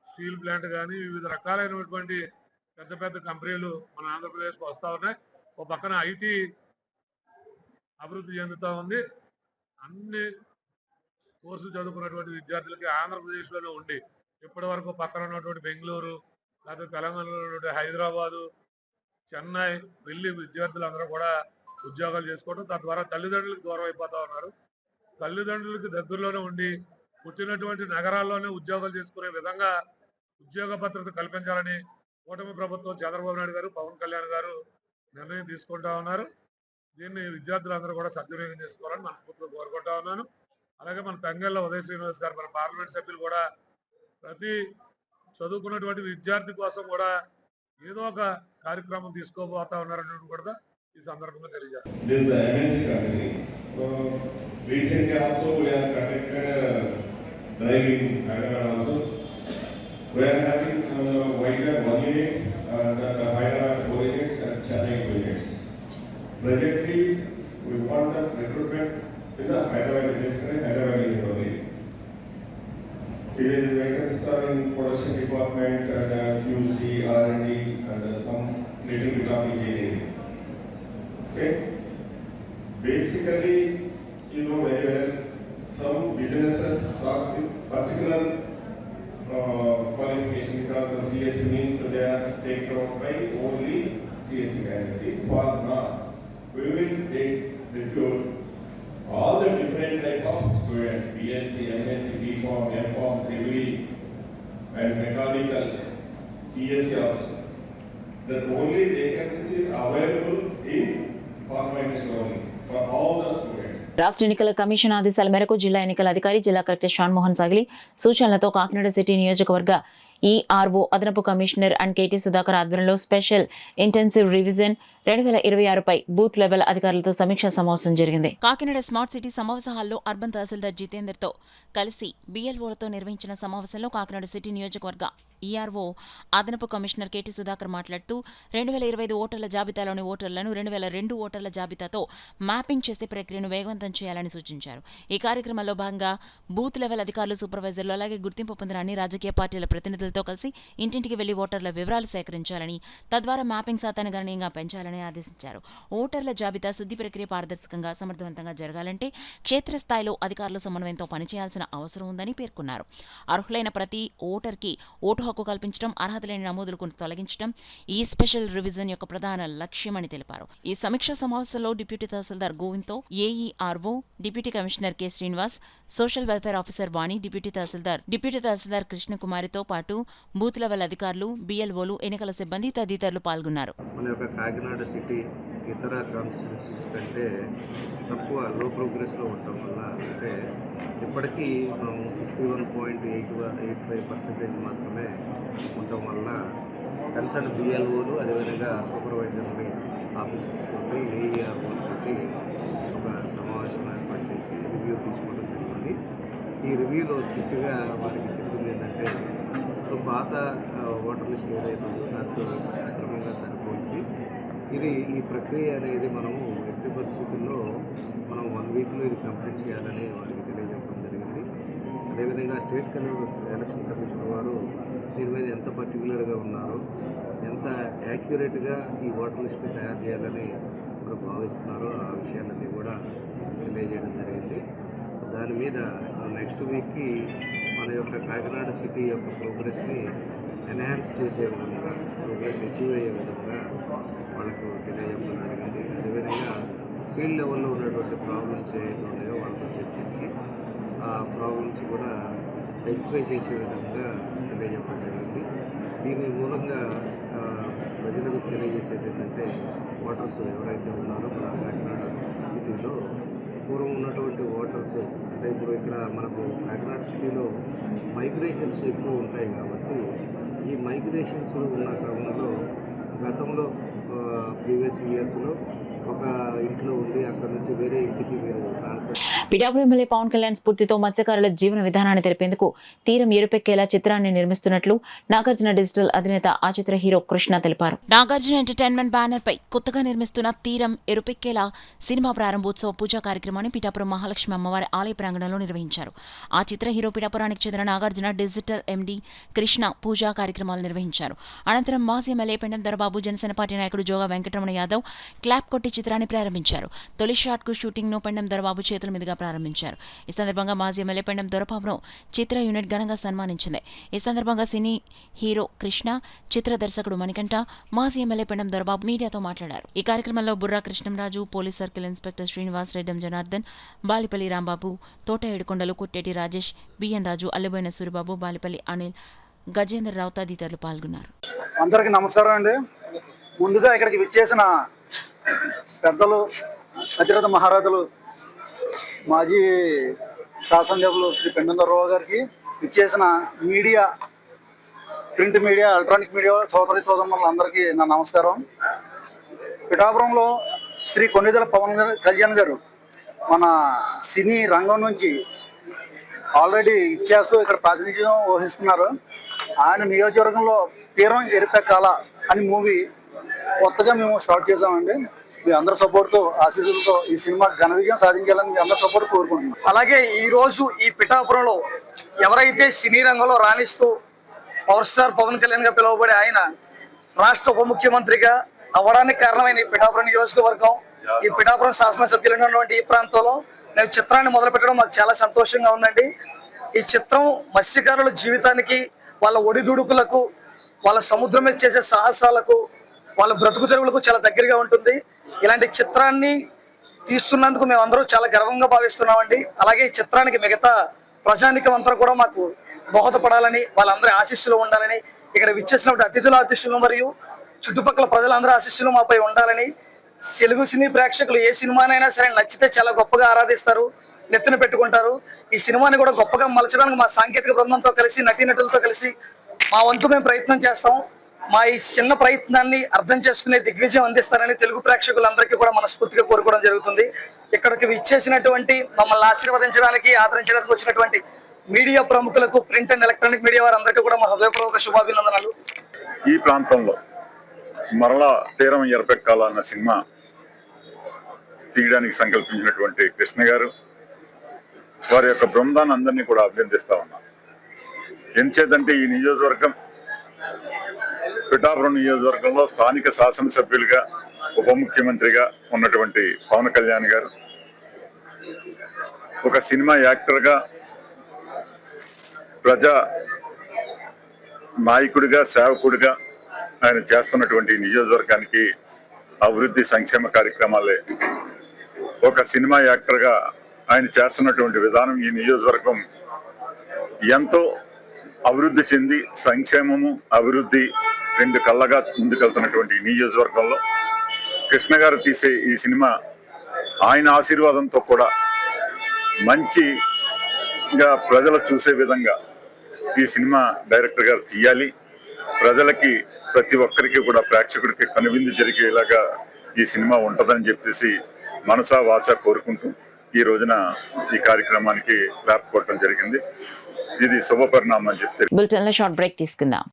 స్టీల్ ప్లాంట్ కానీ వివిధ రకాలైనటువంటి పెద్ద పెద్ద కంపెనీలు మన ఆంధ్రప్రదేశ్కి వస్తూ ఉన్నాయి. ఒక పక్కన ఐటీ అభివృద్ధి చెందుతూ ఉంది. అన్ని కోర్సులు చదువుకున్నటువంటి విద్యార్థులకి ఆంధ్రప్రదేశ్లోనే ఉండి ఇప్పటి వరకు పక్కన ఉన్నటువంటి బెంగళూరు, లేకపోతే తెలంగాణలో ఉన్నటువంటి హైదరాబాదు, చెన్నై వెళ్ళి విద్యార్థులందరూ కూడా ఉద్యోగాలు చేసుకోవడం, తద్వారా తల్లిదండ్రులకు దూరం అయిపోతూ ఉన్నారు. తల్లిదండ్రులకి దగ్గరలోనే ఉండి పుట్టినటువంటి నగరాల్లోనే ఉద్యోగాలు చేసుకునే విధంగా ఉద్యోగ భద్రత కల్పించాలని కూటమి ప్రభుత్వం చంద్రబాబు నాయుడు గారు, పవన్ కళ్యాణ్ గారు నిర్ణయం తీసుకుంటా ఉన్నారు. దీన్ని విద్యార్థులందరూ కూడా సద్వినియోగం చేసుకోవాలని మనస్ఫూర్తిగా కోరుకుంటా ఉన్నాను. అలాగే మన తంగెళ్ళ ఉదయ శ్రీనివాస్ గారు, మన పార్లమెంట్ సభ్యులు కూడా ప్రతి చదువుకున్నటువంటి విద్యార్థి కోసం కూడా ఏదో ఒక కార్యక్రమం తీసుకోబోతా ఉన్నారని కూడా ఈ సందర్భంగా తెలియజేస్తాను. Recently also we have conducted a drive in Hyderabad also. We are having Vizag 1 unit and Hyderabad 4 units and Chennai 2 units. Presently, we want the recruitment with the Hyderabad unit only. The vacancies are in production department and QC, R&D and some little bit of engineering. Okay. Basically, you know very well, some businesses start with particular qualification because the CSE means they are taken out by only CSE candidacy. For now, we will recruit all the different type of students, BSc, MSc, BPharm, MPharm, BBA and mechanical, CSE also. That only vacancies is available in pharma industry only for all the students. రాష్ట్ర ఎన్నికల commission ఆదేశాల మేరకు జిల్లా ఎన్నికల అధికారి జిల్లా collector Shan Mohan Sagili సూచనలతో Kakinada city నియోజకవర్గ ఈఆర్ఓ అదనపు కమిషనర్ అండ్ కేటీ సుధాకర్ ఆధ్వర్యంలో స్పెషల్ ఇంటెన్సివ్ రివిజన్ 2026పై బూత్ లెవెల్ అధికారులతో సమీక్షా సమావేశం జరిగింది. కాకినాడ స్మార్ట్ సిటీ సమావేశ హాల్లో అర్బన్ తహసీల్దార్ జితేందర్తో కలిసి BLOలతో నిర్వహించిన సమావేశంలో కాకినాడ సిటీ నియోజకవర్గ ఈఆర్ఓ అదనపు కమిషనర్ కేటీ సుధాకర్ మాట్లాడుతూ 2025 ఓటర్ల జాబితాలోని ఓటర్లను 2002 ఓటర్ల జాబితాతో మ్యాపింగ్ చేసే ప్రక్రియను వేగవంతం చేయాలని సూచించారు. ఈ కార్యక్రమంలో భాగంగా బూత్ లెవెల్ అధికారులు, సూపర్వైజర్లు అలాగే గుర్తింపు పొందిన అన్ని రాజకీయ పార్టీల ప్రతినిధులతో కలిసి ఇంటింటికి వెళ్లి ఓటర్ల వివరాలు సేకరించాలని, తద్వారా మ్యాపింగ్ శాతాన్ని గణనీయంగా పెంచాలని ఆదేశించారు. ఓటర్ల జాబితా శుద్ధి ప్రక్రియ పారదర్శకంగా, సమర్థవంతంగా జరగాలంటే క్షేత్రస్థాయిలో అధికారులు సమన్వయంతో పనిచేయాల్సిన అవసరం ఉందని పేర్కొన్నారు. అర్హులైన ప్రతి ఓటర్కి ఓటు హక్కు కల్పించడం, అర్హత లేని నమోదులకు తొలగించడం ఈ స్పెషల్ రివిజన్ యొక్క ప్రధాన లక్ష్యమని తెలిపారు. ఈ సమీక్షా సమావేశంలో డిప్యూటీ తహసీల్దార్ గోవింద్తో AERO, deputy commissioner K Srinivas, social welfare officer Vani, deputy tahsildar కృష్ణకుమారితో పాటు బూత్ లెవెల్ అధికారులు, BLOలు, ఎన్నికల సిబ్బంది తదితరులు పాల్గొన్నారు. మన యొక్క కాకినాడ సిటీ ఇతర కాన్స్టిట్యున్సీస్ కంటే తక్కువ లో ప్రోగ్రెస్లో ఉండటం వల్ల, అంటే ఇప్పటికీ మనం 51.85% మాత్రమే ఉండటం వల్ల కన్సర్న్ BLOలు అదేవిధంగా సూపర్వైజర్ని ఆఫీసర్స్ తోటి ఏఈఆర్ఓ తోటి ఒక సమావేశం ఏర్పాటు చేసి రివ్యూ తీసుకోవడం జరిగింది. ఈ రివ్యూలో స్ట్రిక్ట్గా వారికి చెప్పింది ఏంటంటే, పాత ఓటర్ లిస్ట్ ఏదైతే ఉందో దాంతో సక్రమంగా సరిపోల్చి ఈ ప్రక్రియ అనేది మనము ఎట్టి పరిస్థితుల్లో మనం 1 వీక్లో ఇది కంప్లీట్ చేయాలని వారికి తెలియజేయడం జరిగింది. అదేవిధంగా స్టేట్ ఎలక్షన్ కమిషన్ వారు దీని మీద ఎంత పర్టికులర్గా ఉన్నారో, ఎంత యాక్యురేట్గా ఈ ఓటర్ లిస్ట్ని తయారు చేయాలని కూడా భావిస్తున్నారో ఆ విషయాలన్నీ కూడా తెలియజేయడం జరిగింది. దాని మీద నెక్స్ట్ వీక్కి మన యొక్క కాకినాడ సిటీ యొక్క ప్రోగ్రెస్ని ఎన్హాన్స్ చేసే విధంగా, ప్రోగ్రెస్ అచీవ్ అయ్యే విధంగా వాళ్ళకు తెలియజేయడం జరిగింది. అదేవిధంగా ఫీల్డ్ లెవెల్లో ఉన్నటువంటి ప్రాబ్లమ్స్ ఏవైతే ఉన్నాయో వాళ్ళతో చర్చించి ఆ ప్రాబ్లమ్స్ కూడా రెక్టిఫై చేసే విధంగా తెలియజేయడం జరిగింది. దీని మూలంగా ప్రజలకు తెలియజేసేది ఏంటంటే, ఓటర్స్ ఎవరైతే ఉన్నారో మన కాకినాడ సిటీలో పూర్వం ఉన్నటువంటి ఓటర్స్, అంటే ఇప్పుడు ఇక్కడ మనకు కాకినాడ సిటీలో మైగ్రేషన్స్ ఎక్కువ ఉంటాయి కాబట్టి ఈ మైగ్రేషన్స్ ఉన్న క్రమంలో గతంలో ప్రీవియస్ ఇయర్స్లో ఒక ఇంట్లో ఉండి అక్కడ నుంచి వేరే ఇంటికి మీరు ట్రాన్స్ఫర్. పిఠాపురం ఎమ్మెల్యే పవన్ కళ్యాణ్ స్ఫూర్తితో మత్స్యకారుల జీవన విధానాన్ని తెలిపేందుకు తీరం ఎరుపెక్కేలా చిత్రాన్ని నిర్మిస్తున్నట్లు నాగార్జున డిజిటల్ అధినేత ఆ చిత్ర హీరో కృష్ణ తెలిపారు. నాగార్జున ఎంటర్టైన్మెంట్ బ్యానర్ పై కొత్తగా నిర్మిస్తున్న తీరం ఎరుపెక్కేలా సినిమా ప్రారంభోత్సవ పూజా కార్యక్రమాన్ని పిఠాపురం మహాలక్ష్మి అమ్మవారి ఆలయ ప్రాంగణంలో నిర్వహించారు. ఆ చిత్ర హీరో పిఠాపురానికి చెందిన నాగార్జున డిజిటల్ ఎండీ కృష్ణ పూజా కార్యక్రమాలు నిర్వహించారు. అనంతరం మాజీ ఎమ్మెల్యే పెండం దొరబాబు, జనసేన పార్టీ నాయకుడు జోగా వెంకటరమణ యాదవ్ క్లాప్ కొట్టి చిత్రాన్ని ప్రారంభించారు. తొలి షాట్ కు షూటింగ్ ను పెండం దొరబాబు చేతుల మీదుగా ప్రారంభించారు. ఈ సందర్భంగా మాజీ ఎమ్మెల్యే పెండం దొరబాబును చిత్ర యూనిట్ ఘనంగా సన్మానించింది. ఈ సందర్భంగా సినీ హీరో కృష్ణ, చిత్ర దర్శకుడు మణికంఠ, మాజీ ఎమ్మెల్యే పెండం దొరబాబు మీడియాతో మాట్లాడారు. ఈ కార్యక్రమంలో Burra Krishnamraju, police circle inspector Srinivas, Reddam Janardhan, Balipalli Rambabu, Thota Yedukondalu, Kutteti Rajesh, BN Raju, Allaboina Suribabu, Balipalli Anil, Gajendrarao తదితరులు పాల్గొన్నారు. అందరికీ నమస్కారం అండి. ముందుగా ఇక్కడికి విచ్చేసిన పెద్దలు, అతిరథ మహారాజులు, మాజీ శాసనసభ్యులు శ్రీ పెండం దొరబాబు గారికి, విచ్చేసిన media, print media, electronic media సోదరి సోదరులందరికీ నా నమస్కారం. పిఠాపురంలో శ్రీ కొన్నిదెల పవన్ కళ్యాణ్ గారు మన సినీ రంగం నుంచి ఆల్రెడీ ఇచ్చేస్తూ ఇక్కడ ప్రాతినిధ్యం వహిస్తున్నారు. ఆయన నియోజకవర్గంలో తీరం ఎరిపెక్కాల అని మూవీ కొత్తగా మేము స్టార్ట్ చేసామండి. మీ అందరి సపోర్ట్తో, ఆశీస్సులతో ఈ సినిమా ఘన విజయం సాధించాలని మీ అందరి సపోర్ట్ కోరుకుంటున్నాం. అలాగే ఈరోజు ఈ పిఠాపురంలో ఎవరైతే సినీ రంగంలో రాణిస్తూ పవర్ స్టార్ పవన్ కళ్యాణ్ గా పిలువబడే ఆయన రాష్ట్ర ఉప ముఖ్యమంత్రిగా అవ్వడానికి కారణమైన ఈ పిఠాపురం నియోజకవర్గం, ఈ పిఠాపురం శాసనసభ్యులైనటువంటి ఈ ప్రాంతంలో మేము చిత్రాన్ని మొదలుపెట్టడం మాకు చాలా సంతోషంగా ఉందండి. ఈ చిత్రం మత్స్యకారుల జీవితానికి, వాళ్ళ ఒడిదుడుకులకు, వాళ్ళ సముద్రం మీద చేసే సాహసాలకు, వాళ్ళ బ్రతుకు తెరువులకు చాలా దగ్గరగా ఉంటుంది. ఇలాంటి చిత్రాన్ని తీస్తున్నందుకు మేము అందరూ చాలా గర్వంగా భావిస్తున్నామండి. అలాగే ఈ చిత్రానికి మిగతా ప్రజానికం అంతా కూడా మాకు దోహదపడాలని, వాళ్ళందరి ఆశీస్సులు ఉండాలని, ఇక్కడ విచ్చేసినటువంటి అతిథుల ఆశీస్సులు మరియు చుట్టుపక్కల ప్రజలందరూ ఆశీస్సులు మాపై ఉండాలని, తెలుగు సినీ ప్రేక్షకులు ఏ సినిమానైనా సరే నచ్చితే చాలా గొప్పగా ఆరాధిస్తారు, నెత్తిన పెట్టుకుంటారు. ఈ సినిమాని కూడా గొప్పగా మలచడానికి మా సాంకేతిక బృందంతో కలిసి, నటీనటులతో కలిసి మా వంతు మేము ప్రయత్నం చేస్తాం. మా ఈ చిన్న ప్రయత్నాన్ని అర్థం చేసుకునే దిగ్విజయం అందిస్తారని తెలుగు ప్రేక్షకులందరికీ కూడా మనస్ఫూర్తిగా కోరుకోవడం జరుగుతుంది. ఇక్కడికి విచ్చేసినటువంటి, మమ్మల్ని ఆశీర్వదించడానికి, ఆదరించడానికి వచ్చినటువంటి మీడియా ప్రముఖులకు, ప్రింట్ అండ్ ఎలక్ట్రానిక్ మీడియా వారందరికీ కూడా మా హృదయపూర్వక శుభాభినందనలు. ఈ ప్రాంతంలో మరలా తీరం ఎరపెక్కాలన్న సినిమా తీయడానికి సంకల్పించినటువంటి కృష్ణ గారు, వారి యొక్క బృందాన్ని అందరినీ కూడా అభినందిస్తా ఉన్నా. ఎంచేదంటే ఈ నియోజకవర్గం, పిఠాపురం నియోజకవర్గంలో స్థానిక శాసనసభ్యులుగా, ఉప ముఖ్యమంత్రిగా ఉన్నటువంటి పవన్ కళ్యాణ్ గారు ఒక సినిమా యాక్టర్గా, ప్రజా నాయకుడిగా, సేవకుడిగా ఆయన చేస్తున్నటువంటి నియోజకవర్గానికి అభివృద్ధి సంక్షేమ కార్యక్రమాలే, ఒక సినిమా యాక్టర్గా ఆయన చేస్తున్నటువంటి విధానం ఈ నియోజకవర్గం ఎంతో అభివృద్ధి చెంది, సంక్షేమము అభివృద్ధి రెండు కళ్ళగా ముందుకెళ్తున్నటువంటి నియోజకవర్గంలో కృష్ణ గారు తీసే ఈ సినిమా ఆయన ఆశీర్వాదంతో కూడా మంచిగా ప్రజలు చూసే విధంగా ఈ సినిమా డైరెక్టర్ గారు తీయాలి. ప్రజలకి, ప్రతి ఒక్కరికి కూడా ప్రేక్షకుడికి కనువిందు జరిగేలాగా ఈ సినిమా ఉంటుందని చెప్పేసి మనసా వాచా కోరుకుంటూ ఈ రోజున ఈ కార్యక్రమానికి క్లాప్ కొట్టడం జరిగింది. ఇది శుభ పరిణామం అని చెప్తే. బులెటిన్లో షార్ట్ బ్రేక్ తీసుకుందాం.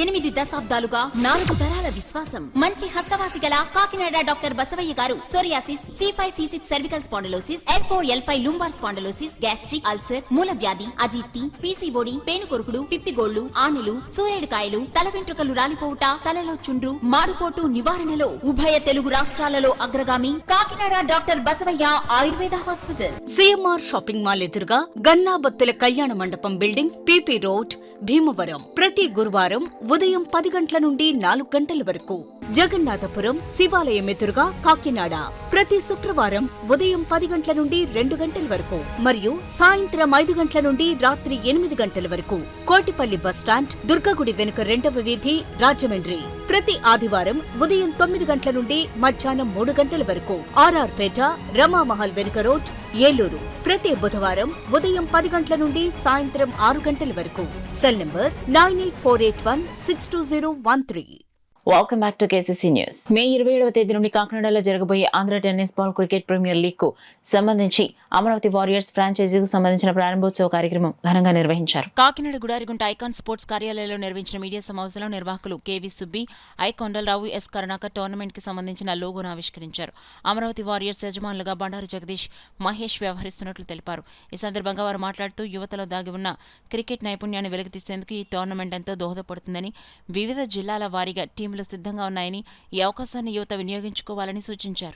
8 దశాబ్దాలుగా 4 తరాల విశ్వాసం. మంచి హస్తవాసి గల కాకినాడ డాక్టర్ బసవయ్య గారు psoriasis, C5C6 cervical spondylosis, L4L5 lumbar spondylosis, gastric ulcer, మూలవ్యాధి, అజీర్తి, PCOD, పేనుకొరుకుడు, పిప్పిగోళ్లు, ఆనెలు, సూరేడుకాయలు, తల వెంట్రుకలు రాలిపోవుట, తలలో చుండ్రు, మాడుకోటు నివారణలో ఉభయ తెలుగు రాష్ట్రాలలో అగ్రగామి Kakinada doctor Basavayya Ayurveda hospital. CMR shopping mall ఎదురుగా గన్నాబత్తుల కళ్యాణ మండపం బిల్డింగ్, PP రోడ్, భీమవరం. ప్రతి గురువారం ఉదయం 10 గంటల నుండి 4 గంటల వరకు. జగన్నాథపురం శివాలయం ఎదురుగా కాకినాడ ప్రతి శుక్రవారం ఉదయం 10 గంటల నుండి 2 గంటల వరకు మరియు సాయంత్రం 5 గంటల నుండి రాత్రి 8 గంటల వరకు. కోటిపల్లి బస్టాండ్, దుర్గగుడి వెనుక 2వ వీధి, రాజమండ్రి. ప్రతి ఆదివారం ఉదయం 9 గంటల నుండి మధ్యాహ్నం 3 గంటల వరకు. RR పేట, రమామహల్ వెనుక రోడ్, ఏలూరు. ప్రతి బుధవారం ఉదయం 10 గంటల నుండి సాయంత్రం 6 గంటల వరకు. Cell number 9848162013. Welcome back to KCC news. May 27వ తేదీ నుండి కాకినాడలో జరగబోయే Andhra tennis ball cricket premier league కు సంబంధించి అమరావతి వారియర్స్ ఫ్రాంచైజీకి సంబంధించిన ప్రారంభోత్సవ కార్యక్రమం ఘనంగా నిర్వహించారు. కాకినాడ గుడారిగుంట ఐకాన్ స్పోర్ట్స్ కార్యాలయంలో నిర్వహించిన మీడియా సమావేశంలో నిర్వాహకులు KV Subbi, I Kondalarao, S Karunakar tournament కి సంబంధించిన లోగోను ఆవిష్కరించారు. అమరావతి వారియర్స్ యజమానులుగా బండారు జగదీష్, మహేష్ వ్యవహరిస్తున్నట్లు తెలిపారు. ఈ సందర్భంగా వారు మాట్లాడుతూ యువతలో దాగి ఉన్న క్రికెట్ నైపుణ్యాన్ని వెలికితీసేందుకు ఈ టోర్నమెంట్ ఎంతో దోహదపడుతుందని, వివిధ జిల్లాల వారీగా టీంలు సిద్ధంగా ఉన్నాయని, ఈ అవకాశాన్ని యువత వినియోగించుకోవాలని సూచించారు.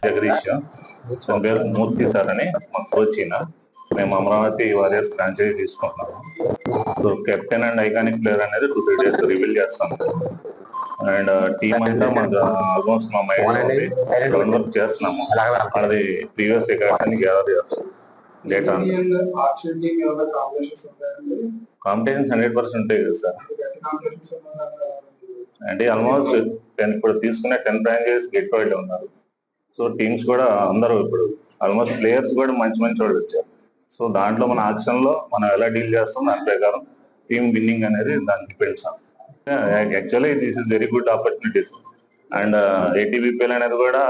మేము అమరావతి వారియర్స్ ఫ్రాంచైజీ తీసుకుంటున్నాము. So captain and iconic player అనేది 2-3 days రివీల్ చేస్తాం. అండ్ టీమ్ అంతా మాకు ఆల్మోస్ట్ మా మైండ్ గ్రౌండ్ వర్క్ చేస్తున్నాము. అది ప్రీవియస్ రికార్డ్స్ గ్యాదర్ చేస్తాం. డేటా కాంపిటీషన్స్ 100% ఉంటాయి కదా సార్. అంటే ఆల్మోస్ట్ ఇప్పుడు తీసుకునే 10 ఫ్రాంచైజీస్ గెట్ వైడ్ ఉన్నారు. సో టీమ్స్ కూడా అందరూ ఇప్పుడు ఆల్మోస్ట్ ప్లేయర్స్ కూడా మంచి వాళ్ళు వచ్చారు. సో దాంట్లో మన ఆక్షన్ లో మనం ఎలా డీల్ చేస్తాం దాని ప్రకారం టీమ్ విన్నింగ్ అనేది దానికి depends. Actually this is very good opportunities. And ATBPL అనేది కూడా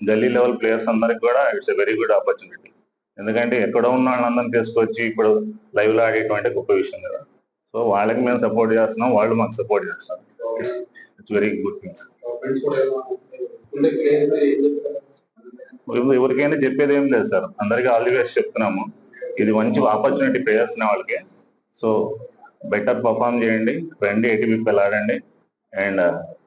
గల్లీ లెవెల్ ప్లేయర్స్ అందరికి కూడా it's a very good opportunity. ఎందుకంటే ఎక్కడో ఉన్న వాళ్ళందరినీ తీసుకొచ్చి ఇప్పుడు లైవ్ లో ఆడేటువంటి గొప్ప విషయం కదా. సో వాళ్ళకి మేము సపోర్ట్ చేస్తున్నాం, వాళ్ళు మాకు సపోర్ట్ చేస్తున్నారు. It's very good things. ఎవరికైనా చెప్పేది ఏం లేదు సార్, అందరికీ ఆల్ ది బెస్ట్ చెప్తున్నాము. ఇది మంచి ఆపర్చునిటీ ప్లేయర్స్ వాళ్ళకి. సో బెటర్ పర్ఫార్మ్ చేయండి, రండి ATBPL ఆడండి. And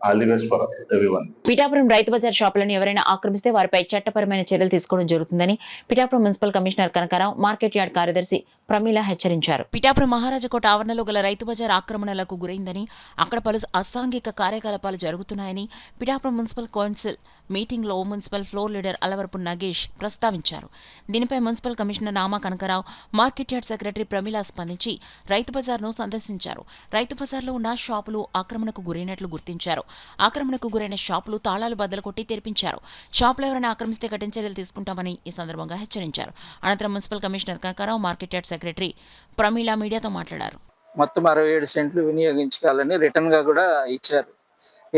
all the best for everyone. Pithapuram Rythu Bazar షాపులను ఎవరైనా ఆక్రమిస్తే వారిపై చట్టపరమైన చర్యలు తీసుకోవడం జరుగుతుందని Pithapuram municipal commissioner Kanakarao, market yard కార్యదర్శి ప్రమీల హెచ్చరించారు. పిఠాపురం మహారాజకోట ఆవరణలో గల రైతు బజార్ ఆక్రమణలకు గురైందని, అక్కడ పలు అసాంఘిక కార్యకలాపాలు జరుగుతున్నాయని పిఠాపురం మున్సిపల్ కౌన్సిల్ మీటింగ్లో municipal floor leader Alavarapu Nagesh ప్రస్తావించారు. దీనిపై municipal commissioner Nama Kanakarao, market yard secretary Pramila స్పందించి రైతు బజార్ను సందర్శించారు. రైతు బజార్లో ఉన్న షాపులు ఆక్రమణకు గురైనట్లు గుర్తించారు. ఆక్రమణకు గురైన షాపులు తాళాలు బద్దలు కొట్టి తెరిపించారు. షాపులు ఎవరైనా ఆక్రమిస్తే కఠిన చర్యలు తీసుకుంటామని ఈ సందర్భంగా హెచ్చరించారు. అనంతరం municipal commissioner Kanakarao, market yard secretary Pramila మీడియాతో మాట్లాడారు. మొత్తం 67 సెంట్లు వినియోగించుకోవాలని రిటర్న్ గా కూడా ఇచ్చారు.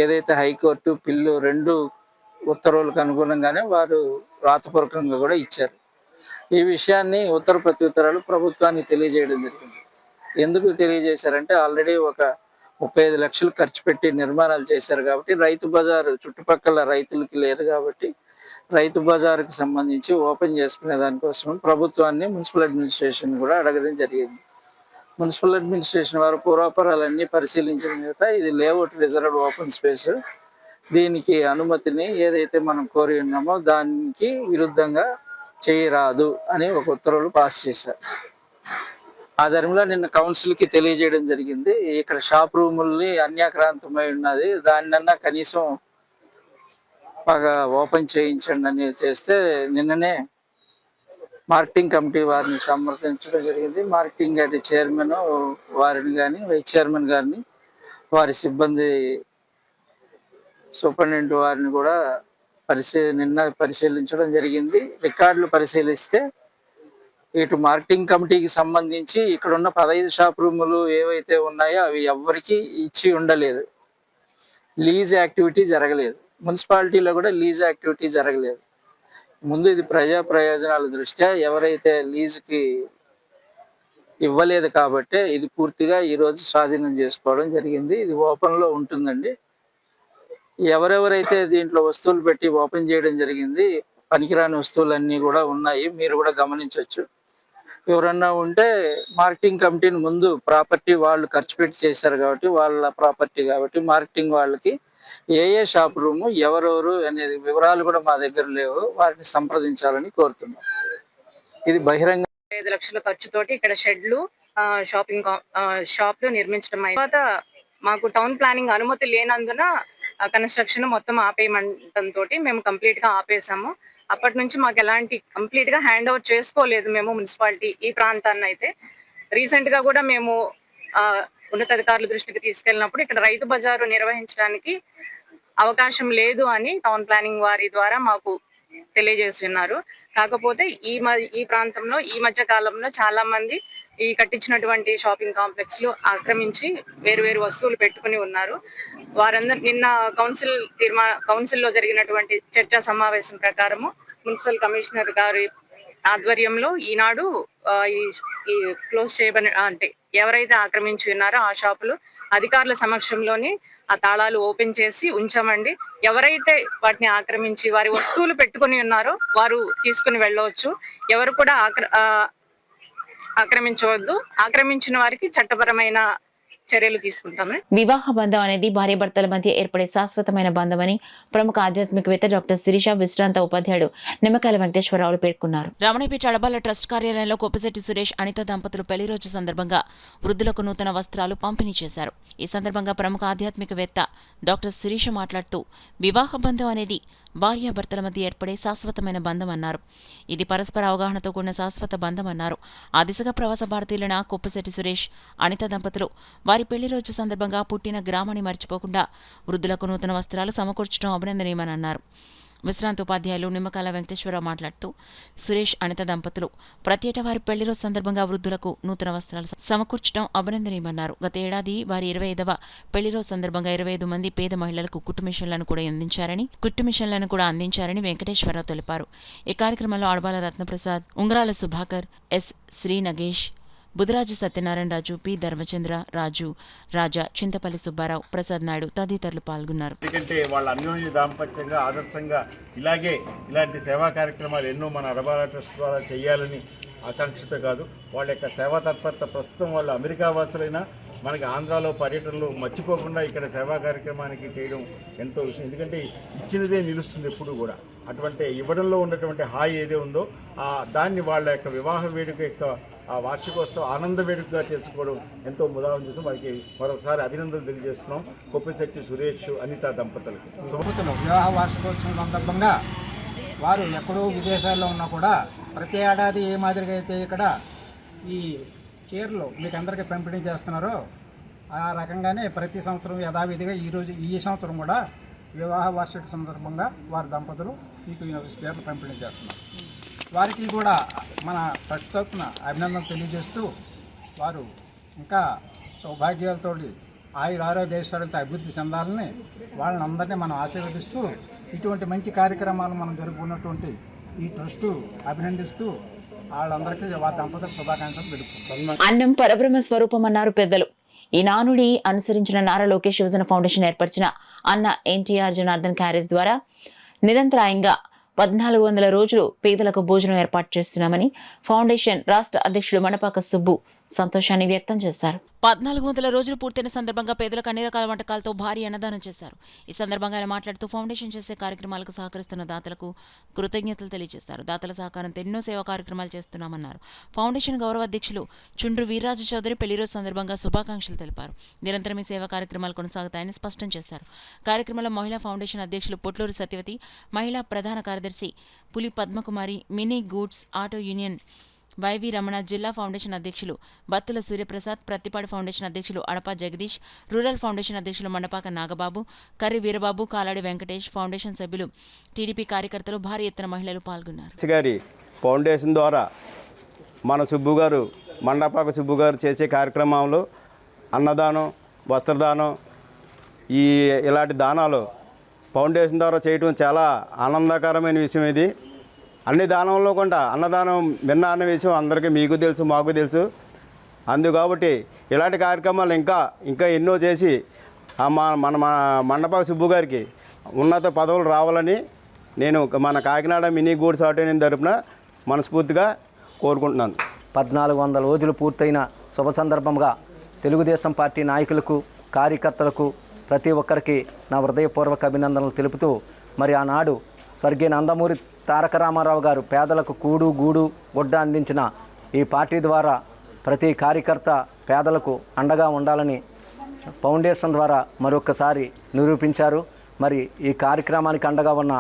ఏదైతే హైకోర్టు పిల్లు 2 ఉత్తర్వులకు అనుగుణంగానే వారు రాతపూర్వకంగా కూడా ఇచ్చారు. ఈ విషయాన్ని ఉత్తర ప్రత్యుత్తరాలు ప్రభుత్వానికి తెలియజేయడం జరిగింది. ఎందుకు తెలియజేశారంటే ఆల్రెడీ ఒక 35 లక్షలు ఖర్చు పెట్టి నిర్మాణాలు చేశారు కాబట్టి రైతు బజారు చుట్టుపక్కల రైతులకి లేరు కాబట్టి రైతు బజారుకి సంబంధించి ఓపెన్ చేసుకునే దానికోసం ప్రభుత్వాన్ని మున్సిపల్ అడ్మినిస్ట్రేషన్ కూడా అడగడం జరిగింది. మున్సిపల్ అడ్మినిస్ట్రేషన్ వారు పూర్వాపరాలన్నీ పరిశీలించిన మీద ఇది లేఅవుట్ రిజర్వ్డ్ ఓపెన్ స్పేస్, దీనికి అనుమతిని ఏదైతే మనం కోరి ఉన్నామో దానికి విరుద్ధంగా చేయరాదు అని ఒక ఉత్తర్వులు పాస్ చేశారు. ఆ ధర్మంలో నిన్న కౌన్సిల్కి తెలియజేయడం జరిగింది. ఇక్కడ షాప్ రూముల్ని అన్యాక్రాంతమై ఉన్నది, దాన్నన్నా కనీసం బాగా ఓపెన్ చేయించండి అని చేస్తే నిన్ననే మార్కెటింగ్ కమిటీ వారిని సంప్రదించడం జరిగింది. మార్కెటింగ్ కమిటీ చైర్మన్ వారిని కానీ వైస్ చైర్మన్ గారిని వారి సిబ్బంది సూపరింటెండెంట్ వారిని కూడా నిన్న పరిశీలించడం జరిగింది. రికార్డులు పరిశీలిస్తే ఇటు మార్కెటింగ్ కమిటీకి సంబంధించి ఇక్కడ ఉన్న 15 షాప్ రూములు ఏవైతే ఉన్నాయో అవి ఎవ్వరికి ఇచ్చి ఉండలేదు. లీజ్ యాక్టివిటీ జరగలేదు. మున్సిపాలిటీలో కూడా లీజ్ యాక్టివిటీ జరగలేదు. ముందు ఇది ప్రజా ప్రయోజనాల దృష్ట్యా ఎవరైతే లీజుకి ఇవ్వలేదు కాబట్టి ఇది పూర్తిగా ఈరోజు స్వాధీనం చేసుకోవడం జరిగింది. ఇది ఓపెన్లో ఉంటుందండి. ఎవరెవరైతే దీంట్లో వస్తువులు పెట్టి ఓపెన్ చేయడం జరిగింది, పనికిరాని వస్తువులన్నీ కూడా ఉన్నాయి, మీరు కూడా గమనించవచ్చు. ఎవరన్నా ఉంటే మార్కెటింగ్ కమిటీని ముందు ప్రాపర్టీ వాళ్ళు ఖర్చు పెట్టి చేశారు కాబట్టి వాళ్ళ ప్రాపర్టీ కాబట్టి మార్కెటింగ్ వాళ్ళకి ఏ షాప్ రూము ఎవరెవరు అనేది వివరాలు కూడా మా దగ్గర లేవు, వారిని సంప్రదించాలని కోరుతున్నాం. ఇది బహిరంగ 5 లక్షల ఖర్చుతోటి ఇక్కడ షెడ్లు షాప్లు నిర్మించడం తర్వాత మాకు టౌన్ ప్లానింగ్ అనుమతి లేనందున కన్స్ట్రక్షన్ మొత్తం ఆపేయమంటంతో మేము కంప్లీట్ గా ఆపేసాము. అప్పటి నుంచి మాకు ఎలాంటి కంప్లీట్ గా హ్యాండ్ ఓవర్ చేసుకోలేదు మేము మున్సిపాలిటీ ఈ ప్రాంతాన్ని. అయితే రీసెంట్ గా కూడా మేము ఉన్నతాధికారుల దృష్టికి తీసుకెళ్ళినప్పుడు ఇక్కడ రైతు బజారు నిర్వహించడానికి అవకాశం లేదు అని టౌన్ ప్లానింగ్ వారి ద్వారా మాకు తెలియజేసి ఉన్నారు. కాకపోతే ఈ ప్రాంతంలో ఈ మధ్య కాలంలో చాలా మంది ఈ కట్టించినటువంటి షాపింగ్ కాంప్లెక్స్ లు ఆక్రమించి వేరు వస్తువులు పెట్టుకుని ఉన్నారు. వారందరూ నిన్న కౌన్సిల్లో జరిగినటువంటి చర్చా సమావేశం ప్రకారము మున్సిపల్ కమిషనర్ గారి ఆధ్వర్యంలో ఈనాడు ఈ క్లోజ్ చేయబడి అంటే ఎవరైతే ఆక్రమించి ఉన్నారో ఆ షాపులు అధికారుల సమక్షంలోని ఆ తాళాలు ఓపెన్ చేసి ఉంచామండి. ఎవరైతే వాటిని ఆక్రమించి వారి వస్తువులు పెట్టుకుని ఉన్నారో వారు తీసుకుని వెళ్ళవచ్చు. ఎవరు కూడా ఆక్రమించవద్దు. ఆక్రమించిన వారికి చట్టపరమైన చర్యలు తీసుకుంటాము. వివాహ బంధం అనేది భార్యాభర్తల మధ్య ఏర్పడే శాశ్వతమైన బంధమని ప్రముఖ ఆధ్యాత్మికవేత్త డాక్టర్ శిరీష విశ్రాంత ఉపాధ్యాయుడు నిమ్మకాయల వెంకటేశ్వరరావు పేర్కొన్నారు. రమణపేట అడబాల ట్రస్ట్ కార్యాలయంలో కొప్పిశెట్టి సురేష్ అనిత దంపతులు పెళ్లి రోజు సందర్భంగా వృద్ధులకు నూతన వస్త్రాలు పంపిణీ చేశారు. ఈ సందర్భంగా ప్రముఖ ఆధ్యాత్మికవేత్త డాక్టర్ శిరీష మాట్లాడుతూ వివాహ బంధం అనేది భార్యాభర్తల మధ్య ఏర్పడే శాశ్వతమైన బంధం అన్నారు. ఇది పరస్పర అవగాహనతో కూడిన శాశ్వత బంధం అన్నారు. ఆ దిశగా ప్రవాస భారతీయులైన కొప్పిశెట్టి సురేష్ అనిత దంపతులు వారి పెళ్లి రోజు సందర్భంగా పుట్టిన గ్రామాన్ని మర్చిపోకుండా వృద్ధులకు నూతన వస్త్రాలు సమకూర్చడం అభినందనీయమని అన్నారు. విశ్రాంత ఉపాధ్యాయులు నిమ్మకాయల వెంకటేశ్వరరావు మాట్లాడుతూ సురేష్ అనిత దంపతులు ప్రతి ఏటా వారి పెళ్లి రోజు సందర్భంగా వృద్ధులకు నూతన వస్త్రాలు సమకూర్చడం అభినందనీయమన్నారు. గత ఏడాది వారి 25వ పెళ్లి రోజు సందర్భంగా 25 మంది పేద మహిళలకు కుట్టు మిషన్లను కూడా అందించారని వెంకటేశ్వరరావు తెలిపారు. ఈ కార్యక్రమంలో అడబాల రత్నప్రసాద్, ఉంగరాల సుభాకర్, ఎస్ శ్రీ నగేష్, బుధరాజు సత్యనారాయణ రాజు, పి ధర్మచంద్ర రాజు, రాజా, చింతపల్లి సుబ్బారావు, ప్రసాద్ నాయుడు తదితరులు పాల్గొన్నారు. ఎందుకంటే వాళ్ళ అన్యోన్య దాంపత్యంగా ఆదర్శంగా ఇలాంటి సేవా కార్యక్రమాలు ఎన్నో మన అడబాల ట్రస్ట్ ద్వారా చేయాలని ఆకాంక్షతో కాదు, వాళ్ళ యొక్క సేవా తత్పరత ప్రస్తుతం వాళ్ళు అమెరికా వాసులైనా మనకి ఆంధ్రాలో పర్యటనలో మర్చిపోకుండా ఇక్కడ సేవా కార్యక్రమానికి చేయడం ఎంతో విషయం. ఎందుకంటే ఇచ్చినదే నిలుస్తుంది ఎప్పుడు కూడా. అటువంటి ఇవ్వడంలో ఉన్నటువంటి హాయి ఏదే ఉందో దాన్ని వాళ్ళ యొక్క వివాహ వేడుక యొక్క ఆ వార్షికోత్సవం ఆనంద వేడుకగా చేసుకోవడం ఎంతో ముదావం చేస్తూ వారికి మరొకసారి అభినందనలు తెలియజేస్తున్నాం. కొప్పిశెట్టి సురేష్ అనిత దంపతులకి వివాహ వార్షికోత్సవం సందర్భంగా వారు ఎక్కడో విదేశాల్లో ఉన్నా కూడా ప్రతి ఏడాది ఏ మాదిరిగా అయితే ఇక్కడ ఈ చీరలు మీకు అందరికీ పంపిణీ చేస్తున్నారో ఆ రకంగానే ప్రతి సంవత్సరం యథావిధిగా ఈ సంవత్సరం కూడా వివాహ వార్షిక సందర్భంగా వారి దంపతులు మీకు చీరలు పంపిణీ చేస్తున్నారు. వారికి కూడా మన ట్రస్ట్ తరఫున అభినందనలు తెలియజేస్తూ వారు ఇంకా సౌభాగ్యాలతో ఆరోగ్యేశ్వరులతో అభివృద్ధి చెందాలని వాళ్ళని అందరినీ మనం ఆశీర్వదిస్తూ ఇటువంటి మంచి కార్యక్రమాలు మనం జరుపుకున్నటువంటి ఈ ట్రస్టు అభినందిస్తూ వాళ్ళందరికీ వారి దంపతులకు శుభాకాంక్షలు తెలుపుతున్నాం. అన్నం పరబ్రహ్మ స్వరూపం అన్నారు పెద్దలు. ఈ నానుడి అనుసరించిన నారా లోకేష్ యువజన ఫౌండేషన్ ఏర్పరిచిన అన్న ఎన్టీఆర్ జనార్దన్ క్యారేజ్ ద్వారా నిరంతరాయంగా 1400 రోజులు పేదలకు భోజనం ఏర్పాటు చేస్తున్నామని ఫౌండేషన్ రాష్ట్ర అధ్యక్షుడు మణపాక సుబ్బు సంతోషాన్ని వ్యక్తం చేశారు. 1400 రోజులు పూర్తయిన సందర్భంగా పేదలకు అన్ని రకాల వంటకాలతో భారీ అన్నదానం చేశారు. ఈ సందర్భంగా ఆయన మాట్లాడుతూ ఫౌండేషన్ చేసే కార్యక్రమాలకు సహకరిస్తున్న దాతలకు కృతజ్ఞతలు తెలియజేశారు. దాతల సహకారంతో ఎన్నో సేవా కార్యక్రమాలు చేస్తున్నామన్నారు. ఫౌండేషన్ గౌరవ అధ్యక్షులు చుండ్రు వీర్రాజు చౌదరి పెళ్లి రోజు సందర్భంగా శుభాకాంక్షలు తెలిపారు. నిరంతరం ఈ సేవా కార్యక్రమాలు కొనసాగుతాయని స్పష్టం చేశారు. కార్యక్రమంలో మహిళా ఫౌండేషన్ అధ్యక్షులు పొట్లూరి సత్యవతి, మహిళా ప్రధాన కార్యదర్శి Puli Padmakumari, mini goods auto union YV Ramana, జిల్లా ఫౌండేషన్ అధ్యక్షులు బత్తుల సూర్యప్రసాద్, ప్రత్తిపాడు ఫౌండేషన్ అధ్యక్షులు అడపా జగదీష్, రూరల్ ఫౌండేషన్ అధ్యక్షులు మండపాక నాగబాబు, కర్రి వీరబాబు, కాలాడి వెంకటేష్, ఫౌండేషన్ సభ్యులు, టీడీపీ కార్యకర్తలు భారీ ఎత్తున మహిళలు పాల్గొన్నారు. గారి ఫౌండేషన్ ద్వారా మన సుబ్బు గారు, మండపాక సుబ్బు గారు చేసే కార్యక్రమంలో అన్నదానం, వస్త్రదానం, ఇలాంటి దానాలు ఫౌండేషన్ ద్వారా చేయడం చాలా ఆనందకరమైన విషయం. ఇది అన్ని దానంలో కూడా అన్నదానం విన్న అన్న విషయం అందరికీ మీకు తెలుసు, మాకు తెలుసు. అందు కాబట్టి ఇలాంటి కార్యక్రమాలు ఇంకా ఎన్నో చేసి మన మండపాక సుబ్బు గారికి ఉన్నత పదవులు రావాలని నేను మన Kakinada mini goods auto union తరపున మనస్ఫూర్తిగా కోరుకుంటున్నాను. 1400 రోజులు పూర్తయిన శుభ సందర్భంగా తెలుగుదేశం పార్టీ నాయకులకు, కార్యకర్తలకు ప్రతి ఒక్కరికి నా హృదయపూర్వక అభినందనలు తెలుపుతూ, మరి ఆనాడు స్వర్గీయ నందమూరి తారక రామారావు గారు పేదలకు కూడు గూడు గుడ్డ అందించిన ఈ పార్టీ ద్వారా ప్రతి కార్యకర్త పేదలకు అండగా ఉండాలని ఫౌండేషన్ ద్వారా మరొకసారి నిరూపించారు. మరి ఈ కార్యక్రమానికి అండగా ఉన్న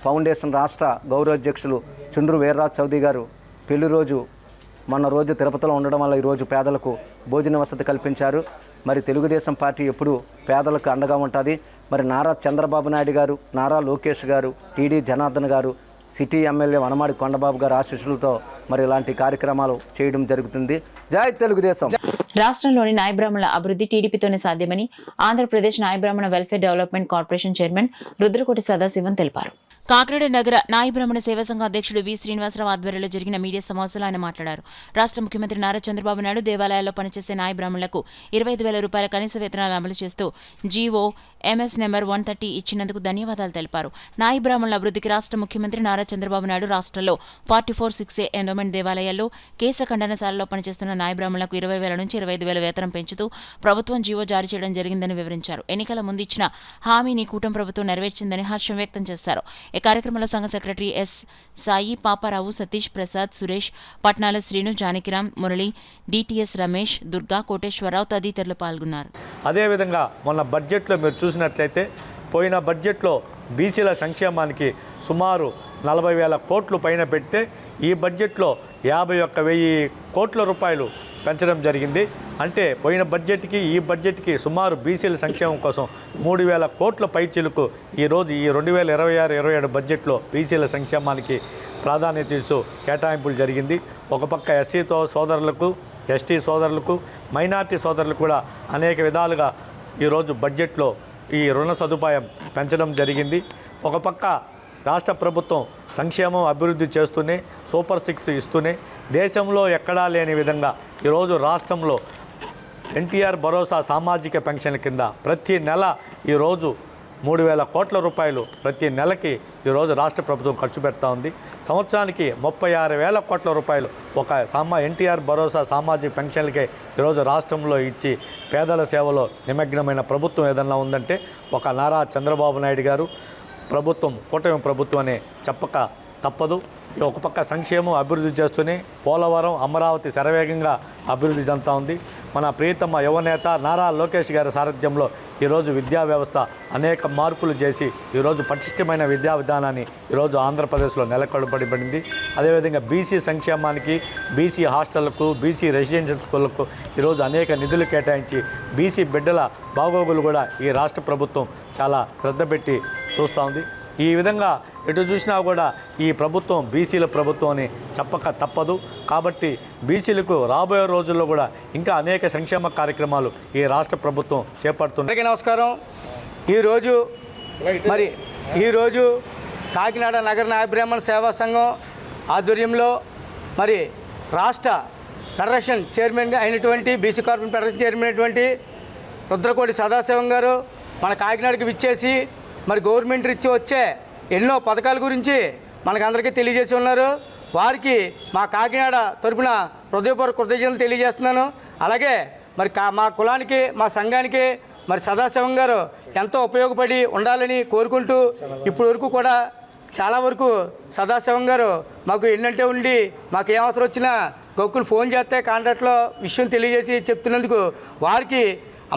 ఫౌండేషన్ రాష్ట్ర గౌరవాధ్యక్షులు చుండ్రు వీర్రాజ్ చౌదరి గారు పెళ్లి రోజు మొన్న రోజు తిరుపతిలో ఉండడం వల్ల ఈరోజు పేదలకు భోజన వసతి కల్పించారు. మరి తెలుగుదేశం పార్టీ ఎప్పుడు పేదలకు అండగా ఉంటుంది. మరి నారా చంద్రబాబు నాయుడు గారు, నారా లోకేష్ గారు, టీడీ జనార్దన్ గారు, సిటీ ఎమ్మెల్యే వనమాడి కొండబాబు గారి ఆశీస్సులతో మరి ఇలాంటి కార్యక్రమాలు చేయడం జరుగుతుంది. జై తెలుగుదేశం. రాష్ట్రంలోని నాయ బ్రాహ్మణుల అభివృద్ధి టీడీపీతోనే సాధ్యమని ఆంధ్రప్రదేశ్ నాయ బ్రాహ్మణ welfare development corporation chairman Rudrakoti Sadasivan తెలిపారు. కాకినాడ నగర నాయ బ్రాహ్మణ సేవా సంఘ అధ్యక్షుడు వి శ్రీనివాసరావు ఆధ్వర్యంలో జరిగిన మీడియా సమావేశంలో ఆయన మాట్లాడారు. రాష్ట్ర ముఖ్యమంత్రి నారా చంద్రబాబు నాయుడు దేవాలయాల్లో పనిచేసే నాయ బ్రాహ్మణులకు 25,000 రూపాయల కనీస వేతనాలు అమలు చేస్తూ జీవో MS నెంబర్ 130 ఇచ్చినందుకు ధన్యవాదాలు తెలిపారు. నాయ బ్రాహ్మణుల అభివృద్ధికి రాష్ట్ర ముఖ్యమంత్రి నారా చంద్రబాబు నాయుడు రాష్ట్రంలో 44(6A) ఎండోమెంట్ దేవాలయాల్లో కేశ ఖండనశాలలో పనిచేస్తున్న నాయ బ్రాహ్మణులకు 20,000 నుంచి 25,000 వేతనం పెంచుతూ ప్రభుత్వం జీవో జారీ చేయడం జరిగిందని వివరించారు. ఎన్నికల ముందు ఇచ్చిన హామీని కూటమి ప్రభుత్వం నెరవేర్చిందని హర్షం వ్యక్తం చేశారు. ఈ కార్యక్రమంలో సంఘ secretary S Sai, Paparao, Satish, Prasad, Suresh, Patnala Srinu, Janakiram, Murali, DTS Ramesh, Durga, Koteswararao తదితరులు పాల్గొన్నారు. అదేవిధంగా మొన్న బడ్జెట్లో మీరు చూసినట్లయితే పోయిన బడ్జెట్లో బీసీల సంక్షేమానికి సుమారు 40,000 కోట్లు పైన పెడితే ఈ బడ్జెట్లో 51,000 కోట్ల రూపాయలు పెంచడం జరిగింది. అంటే పోయిన బడ్జెట్కి ఈ బడ్జెట్కి సుమారు బీసీల సంక్షేమం కోసం 3,000 కోట్ల పైచిలుకు ఈరోజు ఈ 2026-27 బడ్జెట్లో బీసీల సంక్షేమానికి ప్రాధాన్యత ఇస్తూ కేటాయింపులు జరిగింది. ఒక పక్క SC సోదరులకు, ST సోదరులకు, మైనార్టీ సోదరులకు కూడా అనేక విధాలుగా ఈరోజు బడ్జెట్లో ఈ రుణ సదుపాయం పెంచడం జరిగింది. ఒక పక్క రాష్ట్ర ప్రభుత్వం సంక్షేమం అభివృద్ధి చేస్తూనే సూపర్ 6 ఇస్తూనే దేశంలో ఎక్కడా లేని విధంగా ఈరోజు రాష్ట్రంలో NTR భరోసా సామాజిక పెన్షన్ కింద ప్రతి నెల ఈరోజు 3,000 కోట్ల రూపాయలు ప్రతి నెలకి ఈరోజు రాష్ట్ర ప్రభుత్వం ఖర్చు పెడతా ఉంది. సంవత్సరానికి 36,000 కోట్ల రూపాయలు ఒక NTR భరోసా సామాజిక పెన్షన్లకే ఈరోజు రాష్ట్రంలో ఇచ్చి పేదల సేవలో నిమగ్నమైన ప్రభుత్వం ఏదన్నా ఉందంటే ఒక నారా చంద్రబాబు నాయుడు గారు ప్రభుత్వం, కూటమి ప్రభుత్వం అనే చెప్పక తప్పదు. ఒక పక్క సంక్షేమం అభివృద్ధి చేస్తూనే పోలవరం, అమరావతి శరవేగంగా అభివృద్ధి చెందుతూ ఉంది. మన ప్రియతమ యువనేత నారా లోకేష్ గారి సారథ్యంలో ఈరోజు విద్యా వ్యవస్థ అనేక మార్పులు చేసి ఈరోజు పటిష్టమైన విద్యా విధానాన్ని ఈరోజు ఆంధ్రప్రదేశ్లో నెలకొల్పబడింది. అదేవిధంగా బీసీ సంక్షేమానికి, బీసీ హాస్టళ్లకు, బీసీ రెసిడెన్షియల్ స్కూళ్లకు ఈరోజు అనేక నిధులు కేటాయించి బీసీ బిడ్డల బాగోగులు కూడా ఈ రాష్ట్ర ప్రభుత్వం చాలా శ్రద్ధ పెట్టి చూస్తూ ఉంది. ఈ విధంగా ఎటు చూసినా కూడా ఈ ప్రభుత్వం బీసీల ప్రభుత్వం అని చెప్పక తప్పదు. కాబట్టి బీసీలకు రాబోయే రోజుల్లో కూడా ఇంకా అనేక సంక్షేమ కార్యక్రమాలు ఈ రాష్ట్ర ప్రభుత్వం చేపడుతుంది. నమస్కారం. ఈరోజు కాకినాడ నగర నాయ బ్రాహ్మణ సేవా సంఘం ఆధ్వర్యంలో మరి రాష్ట్ర ఫెడరేషన్ చైర్మన్గా అయినటువంటి బీసీ కార్పొరేషన్ ఫెడరేషన్ చైర్మన్ అయినటువంటి రుద్రకోటి సదాశివం గారు మన కాకినాడకి విచ్చేసి మరి గవర్నమెంట్ ఇచ్చి వచ్చే ఎన్నో పథకాల గురించి మనకందరికీ తెలియజేసి ఉన్నారు. వారికి మా కాకినాడ తరపున హృదయపూర్వక కృతజ్ఞతలు తెలియజేస్తున్నాను. అలాగే మరి మా కులానికి, మా సంఘానికి మరి సదాశివం గారు ఎంతో ఉపయోగపడి ఉండాలని కోరుకుంటూ ఇప్పటి వరకు కూడా చాలా వరకు సదాశివం గారు మాకు ఎన్నంటే ఉండి మాకు ఏ అవసరం వచ్చినా గొక్కులు ఫోన్ చేస్తే కాంటాక్ట్లో విషయం తెలియజేసి చెప్తున్నందుకు వారికి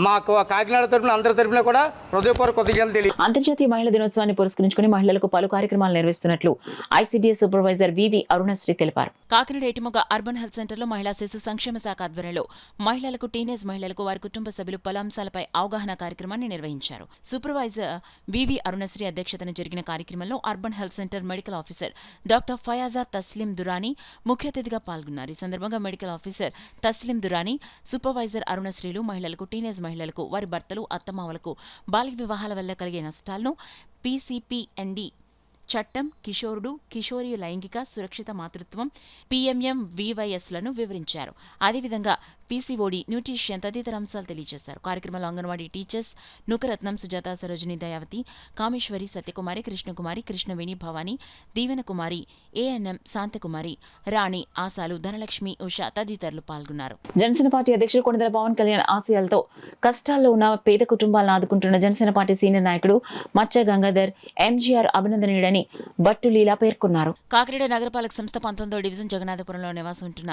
మా కాకినాడ తరపున అందరి తరపున కూడా హృదయపూర్వక కృతజ్ఞతలు తెలియ. అంతర్జాతీయ మహిళా దినోత్సవాన్ని పురస్కరించుకుని మహిళలకు పలు కార్యక్రమాలు నిర్వహిస్తున్నట్లు ICDS సూపర్వైజర్ వివి అరుణశ్రీ తెలిపారు. కాకినాడ ఏటిమొగ అర్బన్ హెల్త్ సెంటర్లో మహిళా శిశు సంక్షేమ శాఖ ఆధ్వర్యంలో మహిళలకు, టీనేజ్ మహిళలకు, వారి కుటుంబ సభ్యులు పలు అంశాలపై అవగాహన కార్యక్రమాన్ని నిర్వహించారు. సూపర్వైజర్ వివి అరుణశ్రీ అధ్యక్షతన జరిగిన కార్యక్రమంలో urban health centre medical officer doctor Fayaza Tasleem Durrani ముఖ్య అతిథిగా పాల్గొన్నారు. ఈ సందర్భంగా medical officer Tasleem Durrani, supervisor అరుణశ్రీలు మహిళలకు, టీనేజ్ మహిళలకు, వారి భర్తలు, అత్తమామలకు బాల్య వివాహాల వల్ల కలిగే నష్టాలను PCPND చట్టం, కిషోరుడు, కిషోరి లైంగిక సురక్షిత మాతృత్వం, PMMVYSలను వివరించారు. అదేవిధంగా PCOD, న్యూట్రిషన్ తదితర అంశాలు తెలియజేశారు. కార్యక్రమంలో అంగన్వాడీ టీచర్స్ నుకరత్నం, సుజాత, సరోజిని, దయావతి, కామేశ్వరి, సత్యకుమారి, కృష్ణకుమారి, కృష్ణవేణి, భవాని, దీవెనకుమారి, ANM, శాంతకుమారి, రాణి, ఆశాలు, ధనలక్ష్మి, ఉష తదితరులు పాల్గొన్నారు. జనసేన పార్టీ అధ్యక్షుడు కొణిదెల పవన్ కళ్యాణ్ ఆశయాలతో కష్టాల్లో ఉన్న పేద కుటుంబాలను ఆదుకుంటున్న జనసేన పార్టీ సీనియర్ నాయకుడు మచ్చ గంగాధర్ MGR అభినందనీయుడని బట్టు లీలా పేర్కొన్నారు. కాకినాడ నగరపాలక సంస్థ 19వ డివిజన్ జగన్నాథపురంలో నివాసం ఉంటున్న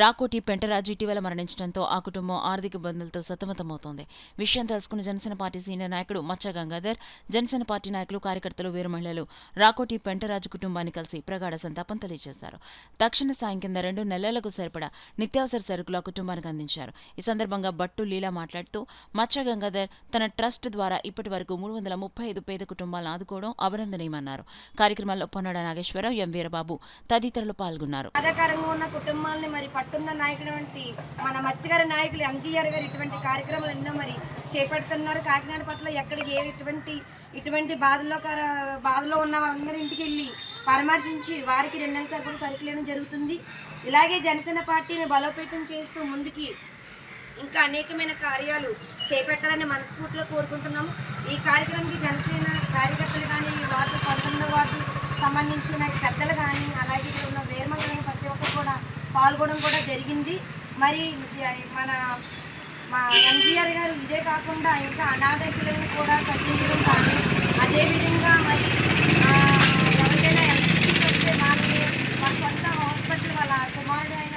రాకోటి పెంటరాజు ఇటీవల మరణించడంతో ఆ కుటుంబం ఆర్థిక ఇబ్బందులతో సతమతమవుతోంది. విషయం తెలుసుకున్న జనసేన పార్టీ సీనియర్ నాయకుడు మచ్చ గంగాధర్, జనసేన పార్టీ నాయకులు, కార్యకర్తలు, వీరు మహిళలు రాకోటి పెంటరాజు కుటుంబాన్ని కలిసి ప్రగాఢ సంతాపం తెలియజేశారు. తక్షణ సాయం కింద 2 నెలలకు సరిపడా నిత్యావసర సరుకులు ఆ కుటుంబానికి అందించారు. ఈ సందర్భంగా బట్టు లీలా మాట్లాడుతూ మచ్చ గంగాధర్ తన ట్రస్ట్ ద్వారా ఇప్పటి వరకు 335 పేద కుటుంబాలను ఆదుకోవడం అభినందనీయమన్నారు. కార్యక్రమంలో పొన్నాడ నాగేశ్వరరావు, ఎం వీరబాబు తదితరులు పాల్గొన్నారు. బాధాకరంగా ఉన్న కుటుంబాలని మరి పట్టున్న నాయకుడు మన మత్స్యగారి నాయకులు MGR గారు ఇటువంటి కార్యక్రమాలు ఎన్నో మరి చేపడుతున్నారు. కాకినాడ పట్ల ఎక్కడికి ఇటువంటి బాధలో ఉన్న వాళ్ళందరి ఇంటికి వెళ్ళి పరామర్శించి వారికి 2 నెలల సరుకులు సరుకులేయడం జరుగుతుంది. ఇలాగే జనసేన పార్టీని బలోపేతం చేస్తూ ముందుకి ఇంకా అనేకమైన కార్యాలు చేపట్టాలని మనస్ఫూర్తిగా కోరుకుంటున్నాము. ఈ కార్యక్రమానికి జనసేన కార్యకర్తలు కానీ, వార్డు 19వ వార్డు సంబంధించిన పెద్దలు కానీ, అలాగే ఇక్కడ ఉన్న వేర్మలు ప్రతి ఒక్కరు కూడా పాల్గొనడం కూడా జరిగింది. మరి మా MGR గారు ఇదే కాకుండా ఇంకా అనాథకులను కూడా తగ్గించడం కానీ, అదేవిధంగా మరి ఎవరికైనా వస్తే వాళ్ళని వాళ్ళ సొంత హాస్పిటల్, వాళ్ళ కుమారుడు అయిన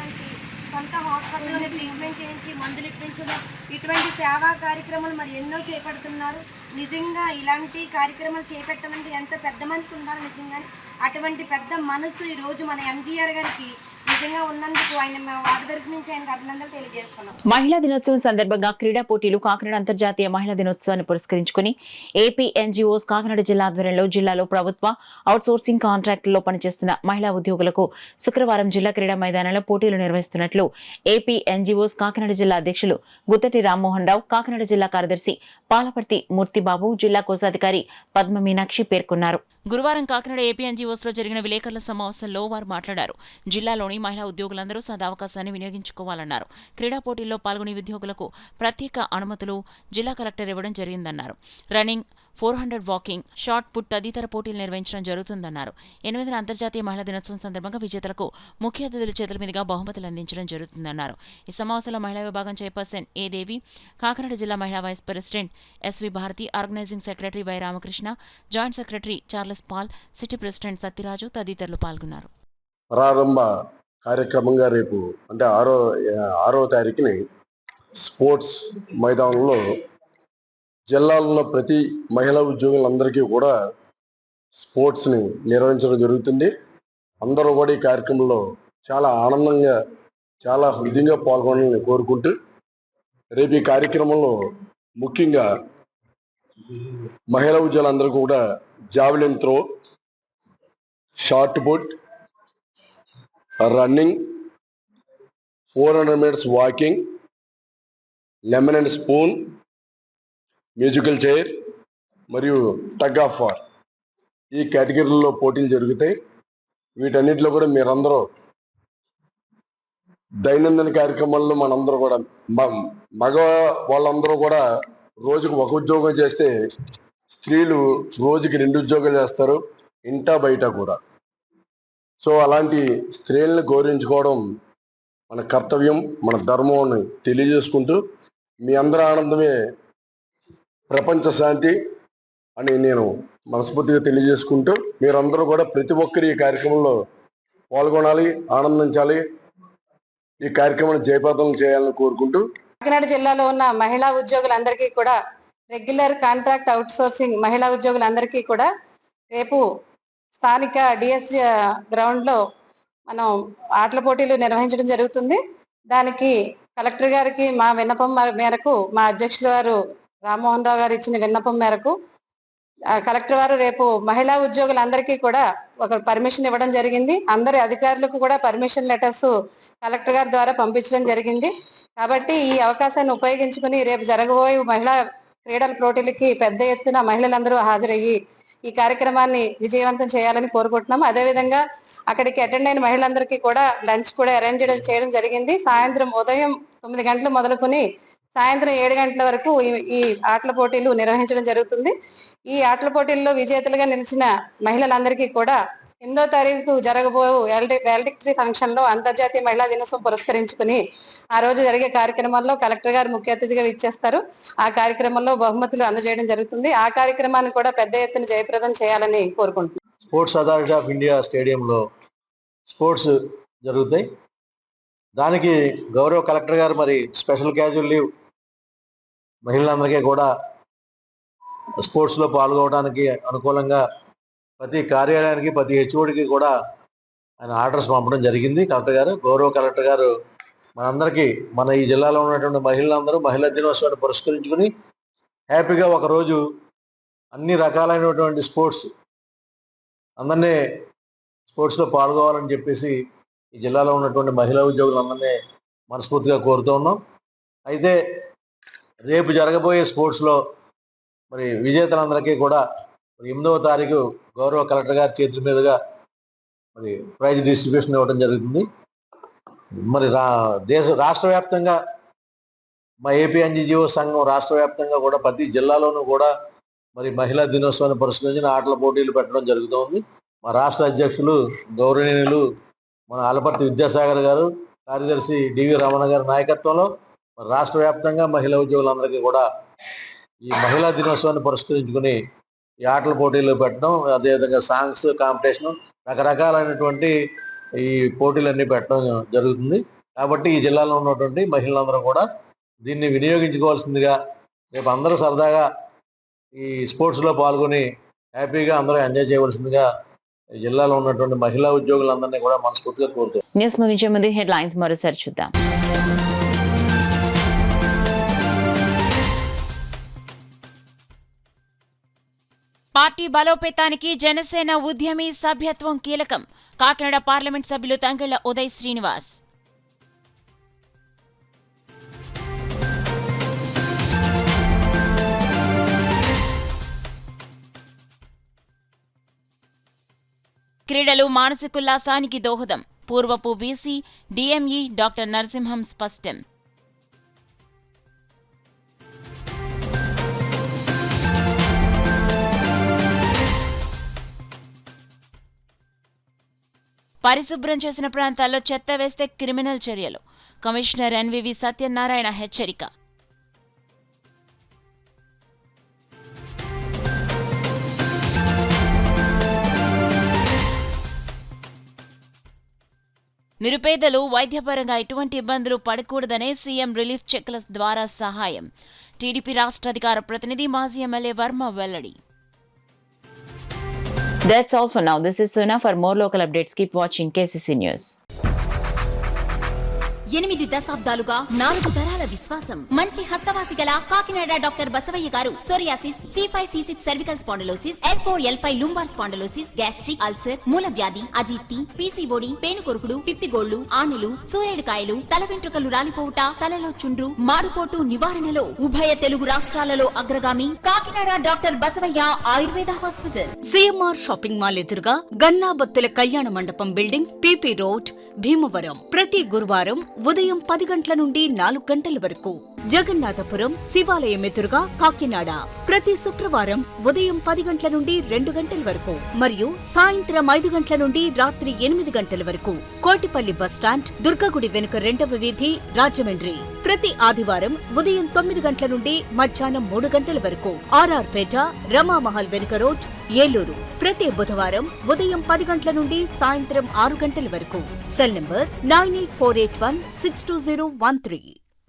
సొంత హాస్పిటల్లోనే ట్రీట్మెంట్ చేయించి మందులు ఇప్పించడం, ఇటువంటి సేవా కార్యక్రమాలు మరి ఎన్నో చేపడుతున్నారు. నిజంగా ఇలాంటి కార్యక్రమాలు చేపట్టమంటే ఎంత పెద్ద మనసు ఉండాలి. నిజంగా అటువంటి పెద్ద మనసు ఈరోజు మన MGR గారికి నిజంగా ఉన్నందుకు ఆయన వారి తరఫు నుంచి ఆయనకు అభినందనలు తెలియజేస్తున్నాం. మహిళా దినోత్సవం సందర్భంగా క్రీడా పోటీలు కాకినాడ అంతర్జాతీయ మహిళా దినోత్సవాన్ని పురస్కరించుకుని AP NGOs కాకినాడ జిల్లా ఆధ్వర్యంలో జిల్లాలో ప్రభుత్వ అవుట్సోర్సింగ్ కాంట్రాక్టుల్లో పనిచేస్తున్న మహిళా ఉద్యోగులకు శుక్రవారం జిల్లా క్రీడా మైదానంలో పోటీలు నిర్వహిస్తున్నట్లు AP NGOs కాకినాడ జిల్లా అధ్యక్షులు గుత్తటి రామ్మోహన్ రావు, కాకినాడ జిల్లా కార్యదర్శి పాలపర్తి మూర్తిబాబు, జిల్లా కోశాధికారి పద్మ మీనాక్షి పేర్కొన్నారు. గురువారం కాకినాడ AP NGOsలో జరిగిన విలేకరుల సమావేశంలో వారు మాట్లాడారు. జిల్లాలోని మహిళా ఉద్యోగులందరూ సదావకాశాన్ని వినియోగించుకోవాలన్నారు. క్రీడా పోటీల్లో పాల్గొనే ఉద్యోగులకు ప్రత్యేక అనుమతులు జిల్లా కలెక్టర్ ఇవ్వడం జరిగిందన్నారు. రన్నింగ్, 400 వాకింగ్, షార్ట్ పుట్ తదితర పోటీలు నిర్వహించడం జరుగుతుందన్నారు. 8వ అంతర్జాతీయ మహిళా దినోత్సవం సందర్భంగా విజేతలకు ముఖ్య అతిథుల చేతుల మీదుగా బహుమతులు అందించడం జరుగుతుందన్నారు. ఈ సమావేశంలో మహిళా విభాగం చైర్పర్సన్ A. దేవి, కాకినాడ జిల్లా మహిళా vice president SV Bharathi, organising secretary Y. Ramakrishna, joint secretary Charles Paul, city president Satyaraju తదితరులు పాల్గొన్నారు. ప్రారంభ కార్యక్రమంగా రేపు అంటే 6వ తారీఖుని స్పోర్ట్స్ మైదానంలో జిల్లాలో ప్రతి మహిళా ఉద్యోగులందరికీ కూడా స్పోర్ట్స్ని నిర్వహించడం జరుగుతుంది. అందరూ కూడా ఈ కార్యక్రమంలో చాలా ఆనందంగా, చాలా హృదయంగా పాల్గొనాలని కోరుకుంటూ, రేపు ఈ కార్యక్రమంలో ముఖ్యంగా మహిళా ఉద్యోగులందరూ కూడా javelin throw, shot put, running, 400 meters walking, lemon and spoon, musical chair మరియు టగ్ ఆఫ్ వార్ ఈ కేటగిరీలో పోటీలు జరుగుతాయి. వీటన్నిటిలో కూడా మీరందరూ దైనందిన కార్యక్రమాల్లో మనందరూ కూడా మగ వాళ్ళందరూ కూడా రోజుకు ఒక ఉద్యోగం చేస్తే, స్త్రీలు రోజుకి 2 ఉద్యోగాలు చేస్తారు, ఇంటా బయట కూడా. సో అలాంటి స్త్రీలను గౌరవించుకోవడం మన కర్తవ్యం, మన ధర్మం అని తెలియజేసుకుంటూ, మీ అందరి ఆనందమే ప్రపంచ శాంతి అని నేను మనస్ఫూర్తిగా తెలియజేసుకుంటూ, మీరందరూ కూడా ప్రతి ఒక్కరు ఈ కార్యక్రమంలో పాల్గొనాలి, ఆనందించాలి, ఈ కార్యక్రమాన్ని జయప్రదం చేయాలని కోరుకుంటూ, కాకినాడ జిల్లాలో ఉన్న మహిళా ఉద్యోగులందరికీ కూడా, రెగ్యులర్ కాంట్రాక్ట్ అవుట్సోర్సింగ్ మహిళా ఉద్యోగులందరికీ కూడా రేపు స్థానిక DS గ్రౌండ్లో మనం ఆటల పోటీలు నిర్వహించడం జరుగుతుంది. దానికి కలెక్టర్ గారికి మా విన్నపం మేరకు, మా అధ్యక్షుల వారు రామ్మోహన్ రావు గారు ఇచ్చిన విన్నపం మేరకు కలెక్టర్ వారు రేపు మహిళా ఉద్యోగులందరికీ కూడా ఒక పర్మిషన్ ఇవ్వడం జరిగింది. అందరి అధికారులకు కూడా పర్మిషన్ లెటర్స్ కలెక్టర్ గారి ద్వారా పంపించడం జరిగింది. కాబట్టి ఈ అవకాశాన్ని ఉపయోగించుకుని రేపు జరగబోయే మహిళా క్రీడల పోటీలకి పెద్ద ఎత్తున మహిళలందరూ హాజరయ్యి ఈ కార్యక్రమాన్ని విజయవంతం చేయాలని కోరుకుంటున్నాము. అదేవిధంగా అక్కడికి అటెండ్ అయిన మహిళలందరికీ కూడా లంచ్ కూడా అరేంజ్ చేయడం జరిగింది. సాయంత్రం ఉదయం 9 గంటలు మొదలుకొని సాయంత్రం 7 గంటల వరకు ఈ ఆటల పోటీలు నిర్వహించడం జరుగుతుంది. ఈ ఆటల పోటీల్లో విజేతలుగా నిలిచిన మహిళలందరికీ కూడా 8వ తారీఖు జరగబోయే వాలెడిక్టరీ ఫంక్షన్ లో అంతర్జాతీయ మహిళా దినోత్సవం పురస్కరించుకుని ఆ రోజు జరిగే కార్యక్రమంలో కలెక్టర్ గారు ముఖ్య అతిథిగా ఇచ్చేస్తారు. ఆ కార్యక్రమంలో బహుమతులు అందజేయడం జరుగుతుంది. ఆ కార్యక్రమాన్ని కూడా పెద్ద ఎత్తున జయప్రదం చేయాలని కోరుకుంటున్నాను. స్పోర్ట్స్ అథారిటీ ఆఫ్ ఇండియా స్టేడియంలో స్పోర్ట్స్ జరుగుతాయి. దానికి గౌరవ కలెక్టర్ గారు మరి స్పెషల్ క్యాజువల్ లీవ్ మహిళలందరికీ కూడా స్పోర్ట్స్లో పాల్గొనడానికి అనుకూలంగా ప్రతి కార్యాలయానికి ప్రతి హెచ్ఓడికి కూడా ఆయన ఆర్డర్స్ పంపడం జరిగింది. కలెక్టర్ గారు, గౌరవ కలెక్టర్ గారు మనందరికీ మన ఈ జిల్లాలో ఉన్నటువంటి మహిళలందరూ మహిళా దినోత్సవాన్ని పురస్కరించుకుని హ్యాపీగా ఒకరోజు అన్ని రకాలైనటువంటి స్పోర్ట్స్ అందరినీ స్పోర్ట్స్లో పాల్గొవాలని చెప్పేసి ఈ జిల్లాలో ఉన్నటువంటి మహిళా ఉద్యోగులందరినీ మనస్ఫూర్తిగా కోరుతూ ఉన్నాం. అయితే రేపు జరగబోయే స్పోర్ట్స్లో మరి విజేతలందరికీ కూడా 8వ తారీఖు గౌరవ కలెక్టర్ గారి చేతుల మీదుగా మరి ప్రైజ్ డిస్ట్రిబ్యూషన్ ఇవ్వడం జరుగుతుంది. మరి రాష్ట్ర వ్యాప్తంగా మా ఏపీ ఎన్జిఓ సంఘం రాష్ట్ర వ్యాప్తంగా కూడా ప్రతి జిల్లాలోనూ కూడా మరి మహిళా దినోత్సవాన్ని పురస్కరించిన ఆటల పోటీలు పెట్టడం జరుగుతోంది. మా రాష్ట్ర అధ్యక్షులు గౌరవనీయులు మన ఆలపర్తి విద్యాసాగర్ గారు, కార్యదర్శి డివి రమణ గారి నాయకత్వంలో రాష్ట్ర వ్యాప్తంగా మహిళా ఉద్యోగులందరికీ కూడా ఈ మహిళా దినోత్సవాన్ని పురస్కరించుకుని ఈ ఆటల పోటీలు పెట్టడం, అదేవిధంగా సాంగ్స్ కాంపిటీషన్, రకరకాలైనటువంటి ఈ పోటీలన్నీ పెట్టడం జరుగుతుంది. కాబట్టి ఈ జిల్లాలో ఉన్నటువంటి మహిళలందరూ కూడా దీన్ని వినియోగించుకోవాల్సిందిగా, రేపు అందరూ సరదాగా ఈ స్పోర్ట్స్లో పాల్గొని హ్యాపీగా అందరూ ఎంజాయ్ చేయవలసిందిగా ఈ జిల్లాలో ఉన్నటువంటి మహిళా ఉద్యోగులందరినీ కూడా మనస్ఫూర్తిగా కోరుతారు. న్యూస్ ముగించే ముందు హెడ్లైన్స్ మరోసారి చూద్దాం. పార్టీ బలోపేతానికి జనసేన ఉద్యమి సభ్యత్వం కీలకం. కాకినాడ పార్లమెంట్ సభ్యులు తంగళ్ల ఉదయ్ శ్రీనివాస్. క్రీడలు మానసికోల్లాసానికి దోహదం. పూర్వపు వీసీ డిఎంఈ డాక్టర్ నరసింహం స్పష్టం. పరిశుభ్రం చేసిన ప్రాంతాల్లో చెత్త వేస్తే క్రిమినల్ చర్యలు. కమిషనర్ ఎన్వివి సత్యనారాయణ హెచ్చరిక. నిరుపేదలు వైద్యపరంగా ఎటువంటి ఇబ్బందులు పడకూడదనే సీఎం రిలీఫ్ చెక్ల ద్వారా సహాయం. టీడీపీ రాష్ట్ర అధికార ప్రతినిధి మాజీ ఎమ్మెల్యే వర్మ వెల్లడి. That's all for now. This is Suna. For more local updates, keep watching KCC News. 8 దశాబ్దాలుగా 4 తరాల విశ్వాసం. మంచి హస్తవాసి గల కాకినాడ డాక్టర్ బసవయ్య గారు psoriasis, C5C6 cervical spondylosis, L4L5 lumbar spondylosis, gastric ulcer, మూలవ్యాధి, అజీర్తి, పీసీఓడి, పేనుకొరుకుడు, పిప్పిగోళ్లు, ఆనెలు, సూరేడుకాయలు, తల వెంట్రుకలు రాలిపోవుట, తలలో చుండ్రు, మాడుపోటు నివారణలో ఉభయ తెలుగు రాష్ట్రాలలో అగ్రగామి Kakinada doctor Basavayya Ayurveda hospital. CMR shopping mall ఎదురుగా గన్నాబత్తుల కళ్యాణ మండపం బిల్డింగ్, పీపీ రోడ్, భీమవరం. ప్రతి గురువారం ఉదయం 10 గంటల నుండి 4 గంటల వరకు. జగన్నాథపురం శివాలయం ఎదురుగా కాకినాడ ప్రతి శుక్రవారం ఉదయం 10 గంటల నుండి 2 గంటల వరకు మరియు సాయంత్రం 5 గంటల నుండి రాత్రి 8 గంటల వరకు. కోటిపల్లి బస్టాండ్, దుర్గగుడి వెనుక 2వ వీధి, రాజమండ్రి ప్రతి ఆదివారం ఉదయం 9 గంటల నుండి మధ్యాహ్నం 3 గంటల వరకు. ఆర్ఆర్ పేట, రమామహల్ వెనుక రోడ్, ఏలూరు ప్రతి బుధవారం ఉదయం 10 గంటల నుండి సాయంత్రం 6 గంటల వరకు. Cell number 9848162013.